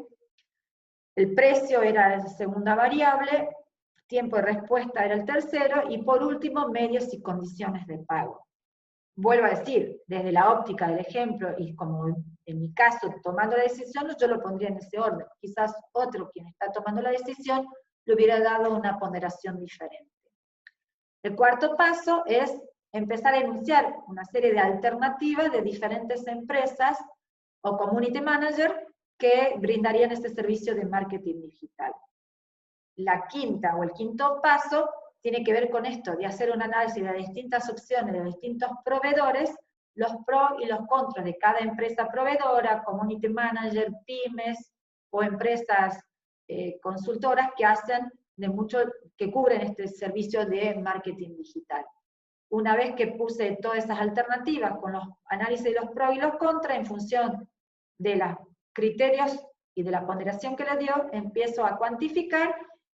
el precio era la segunda variable, tiempo de respuesta era el tercero, y por último, medios y condiciones de pago. Vuelvo a decir, desde la óptica del ejemplo, y como en mi caso, tomando la decisión, yo lo pondría en ese orden. Quizás otro, quien está tomando la decisión, le hubiera dado una ponderación diferente. El cuarto paso es empezar a enunciar una serie de alternativas de diferentes empresas o community manager que brindarían este servicio de marketing digital. La quinta o el quinto paso tiene que ver con esto, de hacer un análisis de distintas opciones, de distintos proveedores, los pros y los contras de cada empresa proveedora, community manager, pymes o empresas consultoras que hacen que cubren este servicio de marketing digital. Una vez que puse todas esas alternativas con los análisis de los pros y los contras, en función de los criterios y de la ponderación que le dio, empiezo a cuantificar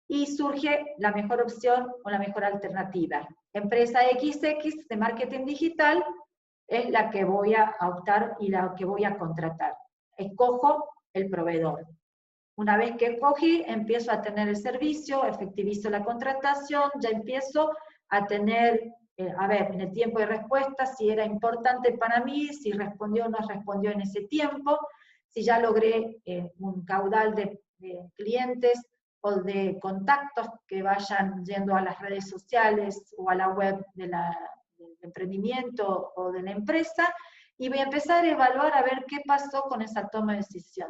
y surge la mejor opción o la mejor alternativa. Empresa XX de marketing digital es la que voy a optar y la que voy a contratar. Escojo el proveedor. Una vez que escogí, empiezo a tener el servicio, efectivizo la contratación, ya empiezo a tener, a ver, en el tiempo de respuesta, si era importante para mí, si respondió o no respondió en ese tiempo, si ya logré un caudal de clientes o de contactos que vayan yendo a las redes sociales o a la web del emprendimiento o de la empresa, y voy a empezar a evaluar a ver qué pasó con esa toma de decisión,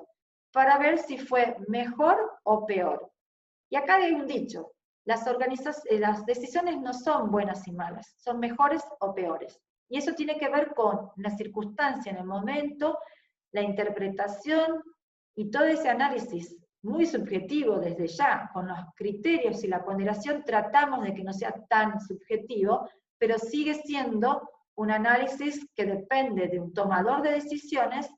para ver si fue mejor o peor. Y acá hay un dicho, las decisiones no son buenas y malas, son mejores o peores. Y eso tiene que ver con la circunstancia en el momento, la interpretación y todo ese análisis muy subjetivo desde ya, con los criterios y la ponderación tratamos de que no sea tan subjetivo, pero sigue siendo un análisis que depende de un tomador de decisiones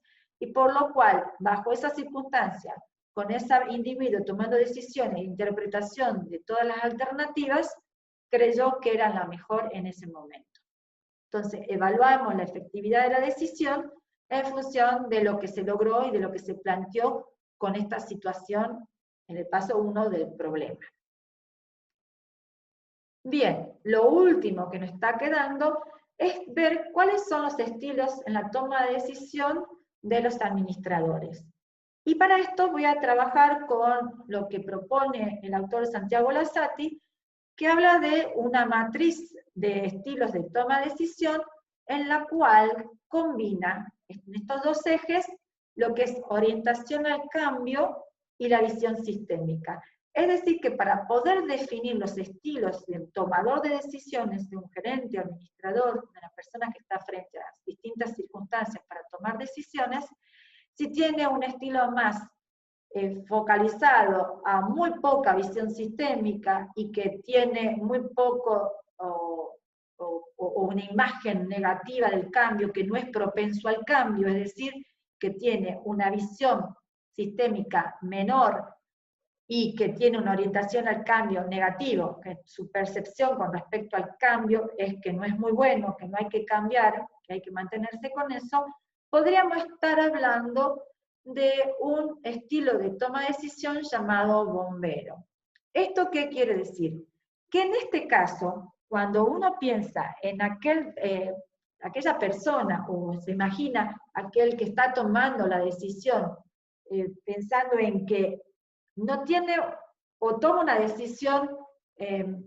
y por lo cual, bajo esa circunstancia, con ese individuo tomando decisiones e interpretación de todas las alternativas, creyó que era la mejor en ese momento. Entonces, evaluamos la efectividad de la decisión en función de lo que se logró y de lo que se planteó con esta situación en el paso 1 del problema. Bien, lo último que nos está quedando es ver cuáles son los estilos en la toma de decisión de los administradores. Y para esto voy a trabajar con lo que propone el autor Santiago Lazzati, que habla de una matriz de estilos de toma de decisión en la cual combina en estos dos ejes lo que es orientación al cambio y la visión sistémica. Es decir, que para poder definir los estilos del tomador de decisiones, de un gerente, administrador, de una persona que está frente a distintas circunstancias para tomar decisiones, si tiene un estilo más focalizado a muy poca visión sistémica y que tiene muy poco o una imagen negativa del cambio, que no es propenso al cambio, es decir, que tiene una visión sistémica menor y que tiene una orientación al cambio negativo, que su percepción con respecto al cambio es que no es muy bueno, que no hay que cambiar, que hay que mantenerse con eso, podríamos estar hablando de un estilo de toma de decisión llamado bombero. ¿Esto qué quiere decir? Que en este caso, cuando uno piensa en aquella persona, o se imagina aquel que está tomando la decisión, pensando en que no tiene o toma una decisión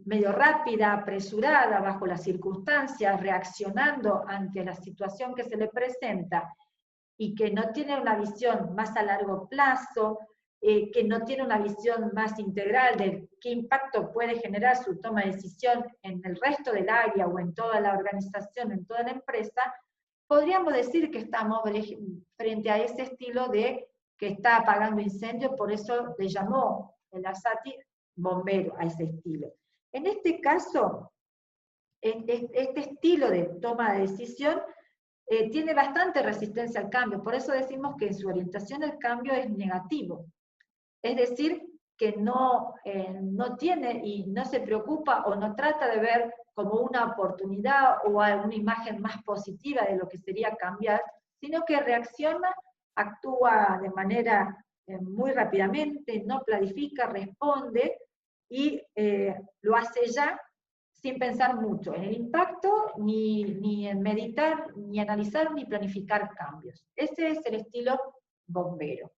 medio rápida, apresurada, bajo las circunstancias, reaccionando ante la situación que se le presenta, y que no tiene una visión más a largo plazo, que no tiene una visión más integral de qué impacto puede generar su toma de decisión en el resto del área o en toda la organización, en toda la empresa, podríamos decir que estamos frente a ese estilo de que está apagando incendios, por eso le llamó el Lazzati bombero a ese estilo. En este caso, este estilo de toma de decisión tiene bastante resistencia al cambio, por eso decimos que su orientación al cambio es negativo. Es decir, que no tiene y no se preocupa o no trata de ver como una oportunidad o una imagen más positiva de lo que sería cambiar, sino que reacciona, actúa de manera muy rápidamente, no planifica, responde y lo hace ya sin pensar mucho en el impacto, ni en meditar, ni analizar, ni planificar cambios. Ese es el estilo bombero.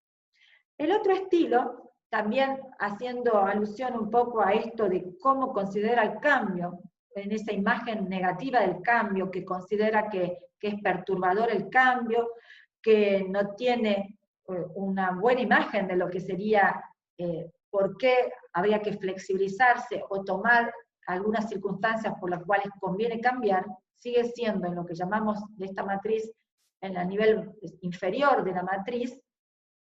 El otro estilo, también haciendo alusión un poco a esto de cómo considera el cambio, en esa imagen negativa del cambio, que considera que es perturbador el cambio, que no tiene una buena imagen de lo que sería por qué habría que flexibilizarse o tomar algunas circunstancias por las cuales conviene cambiar, sigue siendo en lo que llamamos de esta matriz, en el nivel inferior de la matriz.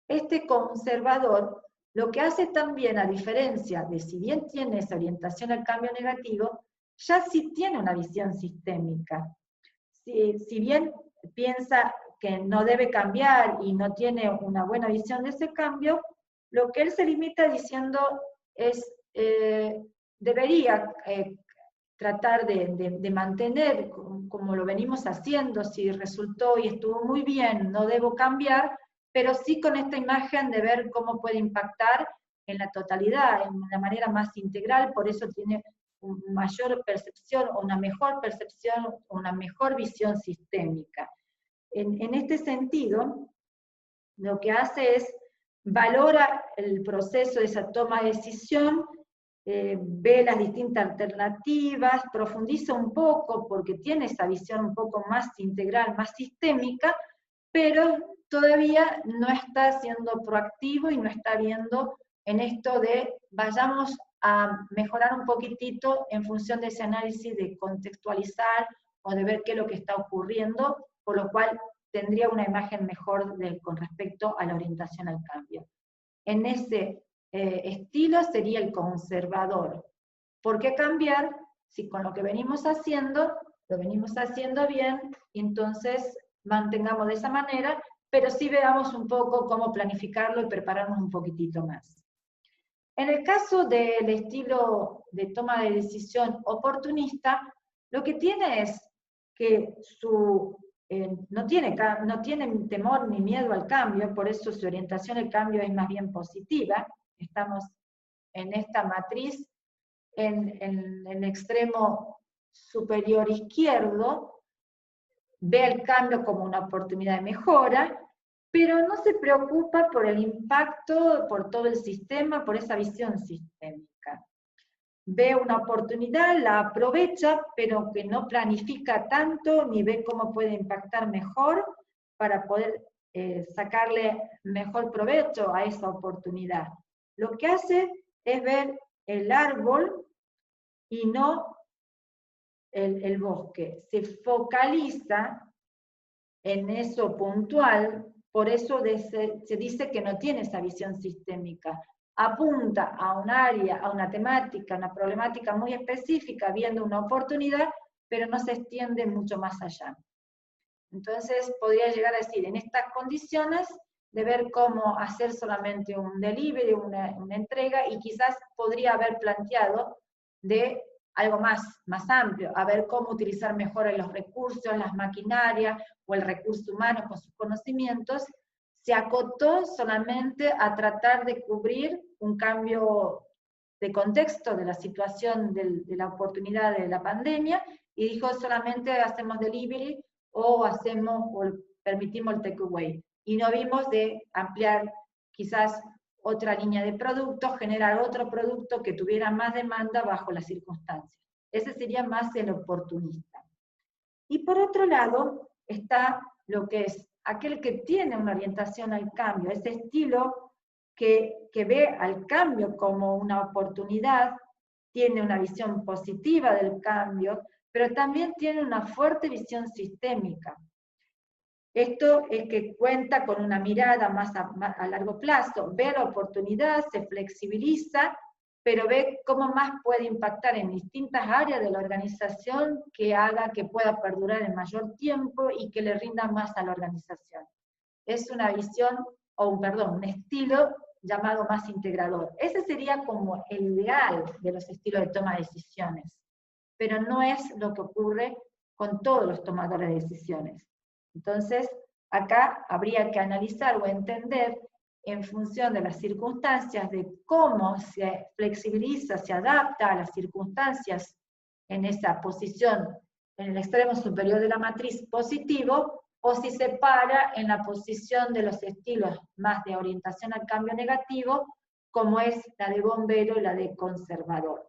Este conservador lo que hace también, a diferencia de si bien tiene esa orientación al cambio negativo, ya sí tiene una visión sistémica. Si bien piensa que no debe cambiar y no tiene una buena visión de ese cambio, lo que él se limita diciendo es debería tratar de mantener como lo venimos haciendo, si resultó y estuvo muy bien, no debo cambiar, pero sí con esta imagen de ver cómo puede impactar en la totalidad, en una manera más integral, por eso tiene una mayor percepción, o una mejor percepción, o una mejor visión sistémica. En este sentido, lo que hace es valora el proceso de esa toma de decisión, ve las distintas alternativas, profundiza un poco porque tiene esa visión un poco más integral, más sistémica, pero todavía no está siendo proactivo y no está viendo en esto de vayamos a mejorar un poquitito en función de ese análisis de contextualizar o de ver qué es lo que está ocurriendo, por lo cual tendría una imagen mejor con respecto a la orientación al cambio. En ese estilo sería el conservador. ¿Por qué cambiar si con lo que venimos haciendo, lo venimos haciendo bien, y entonces mantengamos de esa manera, pero sí veamos un poco cómo planificarlo y prepararnos un poquitito más? En el caso del estilo de toma de decisión oportunista, lo que tiene es que no tiene temor ni miedo al cambio, por eso su orientación al cambio es más bien positiva. Estamos en esta matriz, en el extremo superior izquierdo, ve el cambio como una oportunidad de mejora, pero no se preocupa por el impacto, por todo el sistema, por esa visión sistémica. Ve una oportunidad, la aprovecha, pero que no planifica tanto, ni ve cómo puede impactar mejor para poder sacarle mejor provecho a esa oportunidad. Lo que hace es ver el árbol y no el bosque. Se focaliza en eso puntual, por eso se dice que no tiene esa visión sistémica. Apunta a un área, a una temática, una problemática muy específica, viendo una oportunidad, pero no se extiende mucho más allá. Entonces, podría llegar a decir, en estas condiciones, de ver cómo hacer solamente un delivery, una entrega, y quizás podría haber planteado de algo más amplio, a ver cómo utilizar mejor los recursos, las maquinarias, o el recurso humano con sus conocimientos. Se acotó solamente a tratar de cubrir un cambio de contexto de la situación de la oportunidad de la pandemia, y dijo solamente hacemos delivery, o permitimos el takeaway. Y no vimos de ampliar quizás otra línea de productos, generar otro producto que tuviera más demanda bajo las circunstancias. Ese sería más el oportunista. Y por otro lado, está lo que es aquel que tiene una orientación al cambio, ese estilo que ve al cambio como una oportunidad, tiene una visión positiva del cambio, pero también tiene una fuerte visión sistémica. Esto es que cuenta con una mirada más a largo plazo, ve la oportunidad, se flexibiliza, pero ve cómo más puede impactar en distintas áreas de la organización que haga que pueda perdurar en mayor tiempo y que le rinda más a la organización. Es una visión, un estilo llamado más integrador. Ese sería como el ideal de los estilos de toma de decisiones, pero no es lo que ocurre con todos los tomadores de decisiones. Entonces, acá habría que analizar o entender en función de las circunstancias, de cómo se flexibiliza, se adapta a las circunstancias en esa posición, en el extremo superior de la matriz positivo, o si se para en la posición de los estilos más de orientación al cambio negativo, como es la de bombero y la de conservador.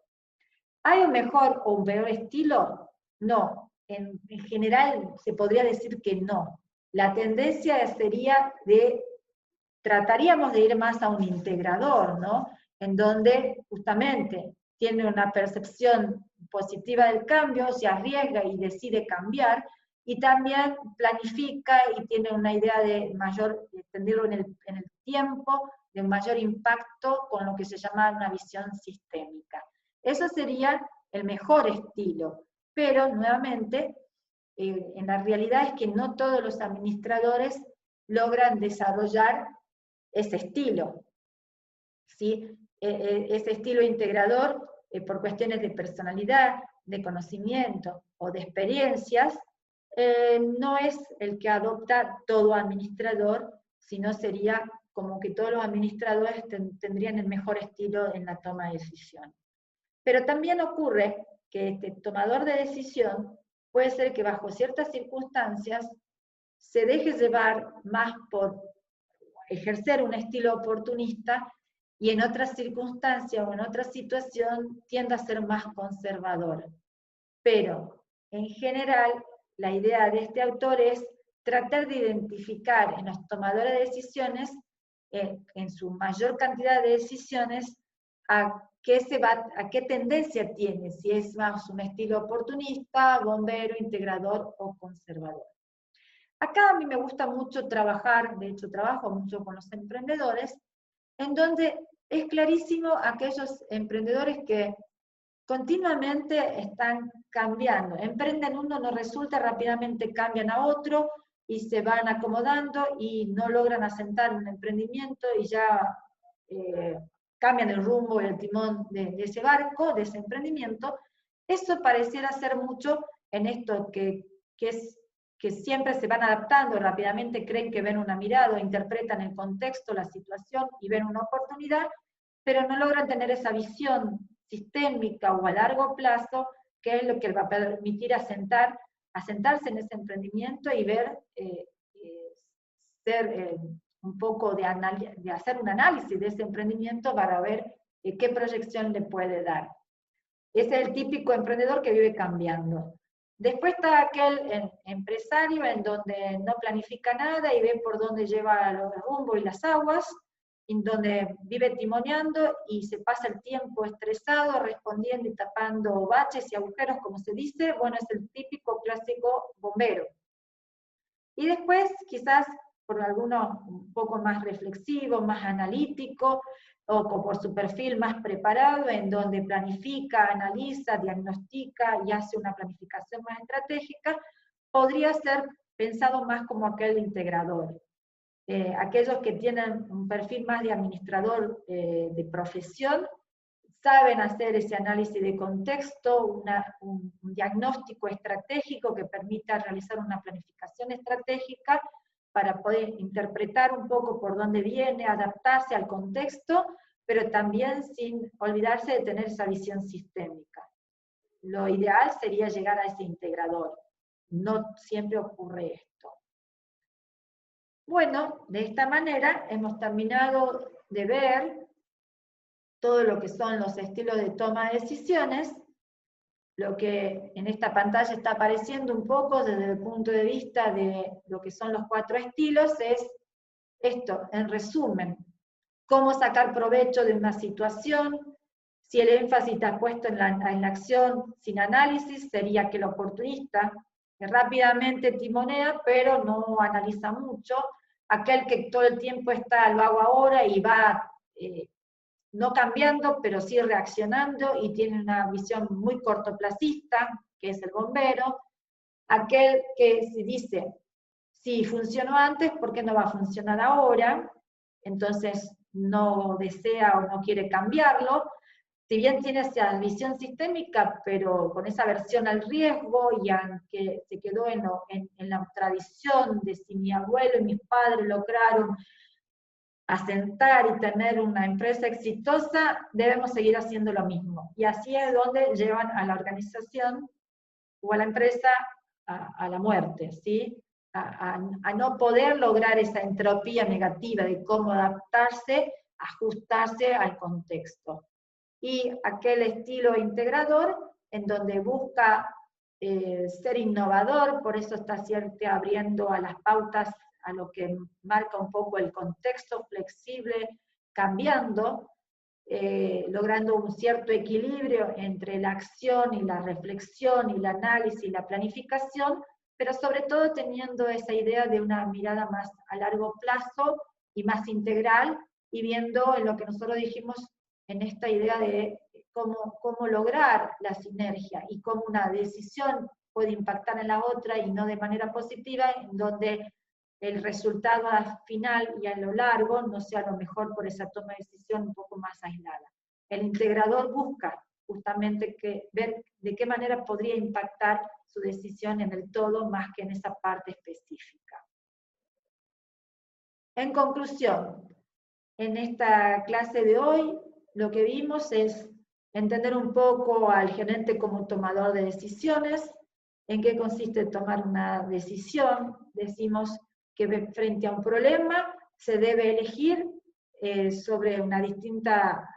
¿Hay un mejor o un peor estilo? No. En general se podría decir que no. La tendencia sería trataríamos de ir más a un integrador, ¿no? En donde justamente tiene una percepción positiva del cambio, se arriesga y decide cambiar, y también planifica y tiene una idea de extenderlo en el tiempo, de un mayor impacto con lo que se llama una visión sistémica. Eso sería el mejor estilo, pero nuevamente, en la realidad es que no todos los administradores logran desarrollar ese estilo, ¿sí? Ese estilo integrador, por cuestiones de personalidad, de conocimiento o de experiencias, no es el que adopta todo administrador, sino sería como que todos los administradores tendrían el mejor estilo en la toma de decisión. Pero también ocurre que este tomador de decisión puede ser que bajo ciertas circunstancias se deje llevar más por ejercer un estilo oportunista y en otras circunstancias o en otra situación tiende a ser más conservador. Pero en general la idea de este autor es tratar de identificar en los tomadores de decisiones, en su mayor cantidad de decisiones, a qué tendencia tiene, si es más un estilo oportunista, bombero, integrador o conservador. Acá a mí me gusta mucho trabajar, de hecho trabajo mucho con los emprendedores, en donde es clarísimo aquellos emprendedores que continuamente están cambiando. Emprenden uno, no resulta, rápidamente cambian a otro y se van acomodando y no logran asentar un emprendimiento y ya cambian el rumbo y el timón de ese barco, de ese emprendimiento. Eso pareciera ser mucho en esto que siempre se van adaptando, rápidamente creen que ven una mirada, interpretan el contexto, la situación y ven una oportunidad, pero no logran tener esa visión sistémica o a largo plazo, que es lo que va a permitir asentarse en ese emprendimiento y ver, un poco de hacer un análisis de ese emprendimiento para ver qué proyección le puede dar. Ese es el típico emprendedor que vive cambiando. Después está aquel empresario en donde no planifica nada y ve por dónde lleva los rumbos y las aguas, en donde vive timoneando y se pasa el tiempo estresado, respondiendo y tapando baches y agujeros, como se dice. Bueno, es el típico clásico bombero. Y después, quizás por alguno un poco más reflexivo, más analítico, o por su perfil más preparado, en donde planifica, analiza, diagnostica y hace una planificación más estratégica, podría ser pensado más como aquel integrador. Aquellos que tienen un perfil más de administrador de profesión, saben hacer ese análisis de contexto, un diagnóstico estratégico que permita realizar una planificación estratégica para poder interpretar un poco por dónde viene, adaptarse al contexto, pero también sin olvidarse de tener esa visión sistémica. Lo ideal sería llegar a ese integrador. No siempre ocurre esto. Bueno, de esta manera hemos terminado de ver todo lo que son los estilos de toma de decisiones. Lo que en esta pantalla está apareciendo un poco desde el punto de vista de lo que son los 4 estilos es esto, en resumen, cómo sacar provecho de una situación. Si el énfasis está puesto en la acción sin análisis, sería que el oportunista que rápidamente timonea, pero no analiza mucho. Aquel que todo el tiempo está, lo hago ahora y va no cambiando, pero sí reaccionando y tiene una visión muy cortoplacista, que es el bombero. Aquel que se dice, si funcionó antes, ¿por qué no va a funcionar ahora? Entonces no desea o no quiere cambiarlo. Si bien tiene esa visión sistémica, pero con esa versión al riesgo, y aunque se quedó en la tradición de si mi abuelo y mis padres lograron asentar y tener una empresa exitosa, debemos seguir haciendo lo mismo. Y así es donde llevan a la organización o a la empresa a la muerte, ¿sí? A no poder lograr esa entropía negativa de cómo adaptarse, ajustarse al contexto. Y aquel estilo integrador en donde busca ser innovador, por eso está siempre abriendo a las pautas, a lo que marca un poco el contexto, flexible, cambiando, logrando un cierto equilibrio entre la acción y la reflexión y el análisis y la planificación, pero sobre todo teniendo esa idea de una mirada más a largo plazo y más integral, y viendo en lo que nosotros dijimos en esta idea de cómo lograr la sinergia y cómo una decisión puede impactar en la otra y no de manera positiva, en donde el resultado final y a lo largo no sea lo mejor por esa toma de decisión un poco más aislada. El integrador busca justamente ver de qué manera podría impactar su decisión en el todo más que en esa parte específica. En conclusión, en esta clase de hoy lo que vimos es entender un poco al gerente como tomador de decisiones, en qué consiste tomar una decisión. Decimos que frente a un problema se debe elegir sobre una distinta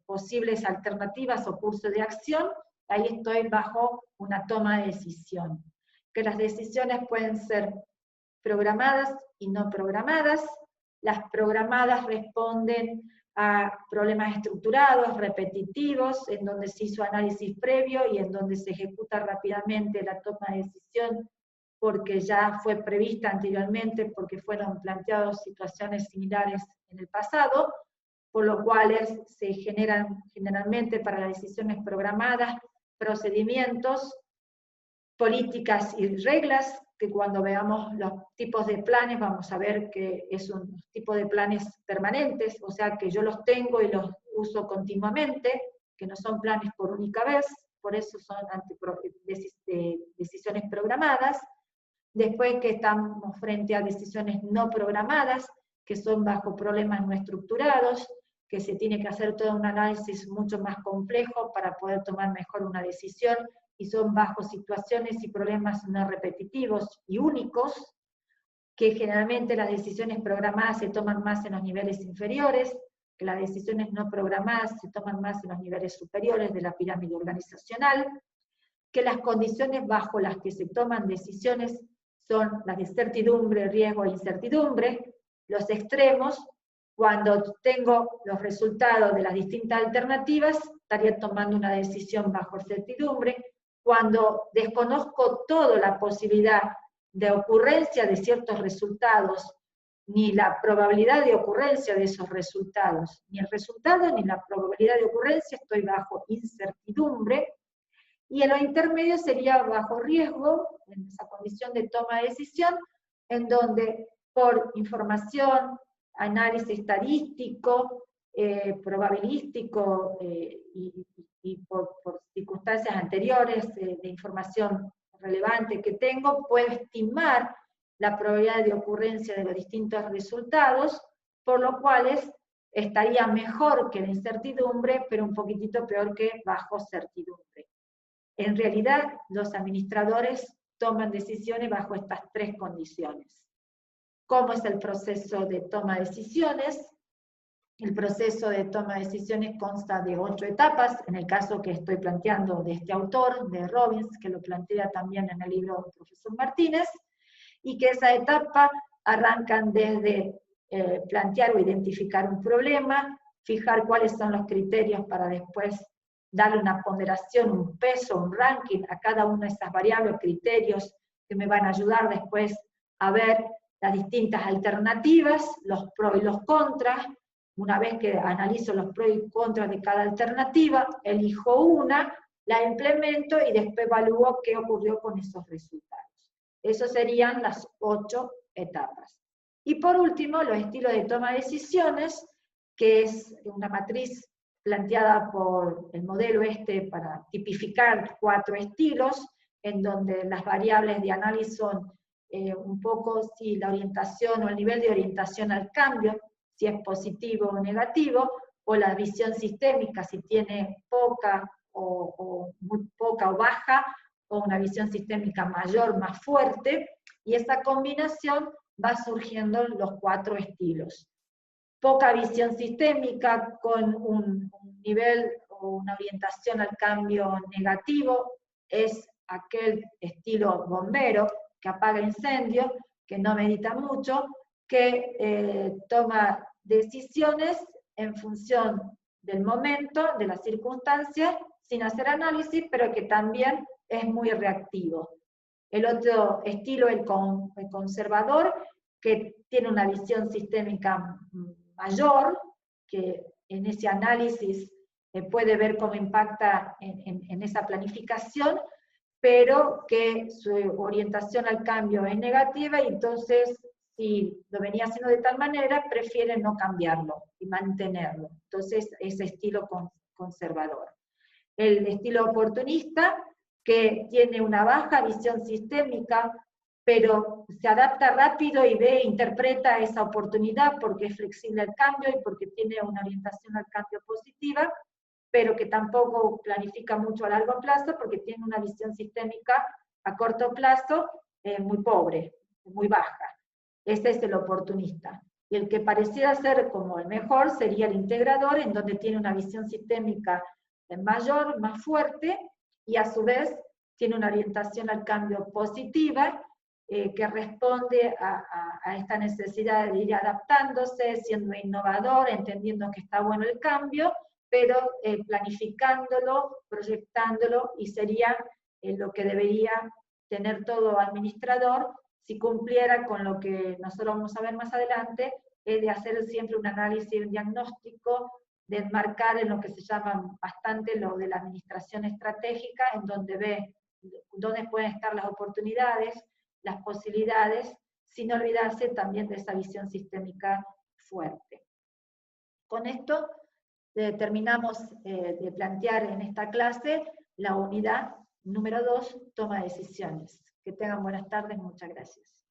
posibles alternativas o curso de acción. Ahí estoy bajo una toma de decisión. Que las decisiones pueden ser programadas y no programadas. Las programadas responden a problemas estructurados, repetitivos, en donde se hizo análisis previo y en donde se ejecuta rápidamente la toma de decisión porque ya fue prevista anteriormente, porque fueron planteadas situaciones similares en el pasado, por lo cual se generan generalmente para las decisiones programadas procedimientos, políticas y reglas, que cuando veamos los tipos de planes vamos a ver que es un tipo de planes permanentes, o sea que yo los tengo y los uso continuamente, que no son planes por única vez, por eso son decisiones programadas. Después que estamos frente a decisiones no programadas, que son bajo problemas no estructurados, que se tiene que hacer todo un análisis mucho más complejo para poder tomar mejor una decisión, y son bajo situaciones y problemas no repetitivos y únicos, que generalmente las decisiones programadas se toman más en los niveles inferiores, que las decisiones no programadas se toman más en los niveles superiores de la pirámide organizacional, que las condiciones bajo las que se toman decisiones son las de certidumbre, riesgo e incertidumbre. Los extremos, cuando tengo los resultados de las distintas alternativas, estaría tomando una decisión bajo certidumbre. Cuando desconozco toda la posibilidad de ocurrencia de ciertos resultados, ni la probabilidad de ocurrencia de esos resultados, ni el resultado ni la probabilidad de ocurrencia, estoy bajo incertidumbre. Y en lo intermedio sería bajo riesgo, en esa condición de toma de decisión, en donde por información, análisis estadístico, probabilístico y por circunstancias anteriores de información relevante que tengo, puedo estimar la probabilidad de ocurrencia de los distintos resultados, por lo cual estaría mejor que la incertidumbre, pero un poquitito peor que bajo certidumbre. En realidad, los administradores toman decisiones bajo estas tres condiciones. ¿Cómo es el proceso de toma de decisiones? El proceso de toma de decisiones consta de 8 etapas, en el caso que estoy planteando de este autor, de Robbins, que lo plantea también en el libro del profesor Martínez, y que esa etapa arrancan desde plantear o identificar un problema, fijar cuáles son los criterios para después darle una ponderación, un peso, un ranking a cada una de esas variables o criterios que me van a ayudar después a ver las distintas alternativas, los pros y los contras. Una vez que analizo los pros y contras de cada alternativa, elijo una, la implemento y después evalúo qué ocurrió con esos resultados. Esas serían las 8 etapas. Y por último, los estilos de toma de decisiones, que es una matriz planteada por el modelo para tipificar 4 estilos, en donde las variables de análisis son un poco si la orientación o el nivel de orientación al cambio, si es positivo o negativo, o la visión sistémica, si tiene poca o muy poca o baja, o una visión sistémica mayor, más fuerte, y esa combinación va surgiendo los 4 estilos. Poca visión sistémica con un nivel o una orientación al cambio negativo es aquel estilo bombero que apaga incendios, que no medita mucho, que toma decisiones en función del momento, de las circunstancias, sin hacer análisis, pero que también es muy reactivo. El otro estilo es el conservador, que tiene una visión sistémica mayor, que en ese análisis puede ver cómo impacta en esa planificación, pero que su orientación al cambio es negativa y entonces, si lo venía haciendo de tal manera, prefiere no cambiarlo y mantenerlo. Entonces, ese estilo conservador. El estilo oportunista, que tiene una baja visión sistémica, pero se adapta rápido y interpreta esa oportunidad porque es flexible al cambio y porque tiene una orientación al cambio positiva, pero que tampoco planifica mucho a largo plazo porque tiene una visión sistémica a corto plazo muy pobre, muy baja. Ese es el oportunista. Y el que pareciera ser como el mejor sería el integrador, en donde tiene una visión sistémica mayor, más fuerte, y a su vez tiene una orientación al cambio positiva, que responde a esta necesidad de ir adaptándose, siendo innovador, entendiendo que está bueno el cambio, pero planificándolo, proyectándolo, y sería lo que debería tener todo administrador si cumpliera con lo que nosotros vamos a ver más adelante, es de hacer siempre un análisis diagnóstico, de enmarcar en lo que se llama bastante lo de la administración estratégica, en donde ve dónde pueden estar las oportunidades, las posibilidades, sin olvidarse también de esa visión sistémica fuerte. Con esto terminamos de plantear en esta clase la unidad número 2, toma de decisiones. Que tengan buenas tardes, muchas gracias.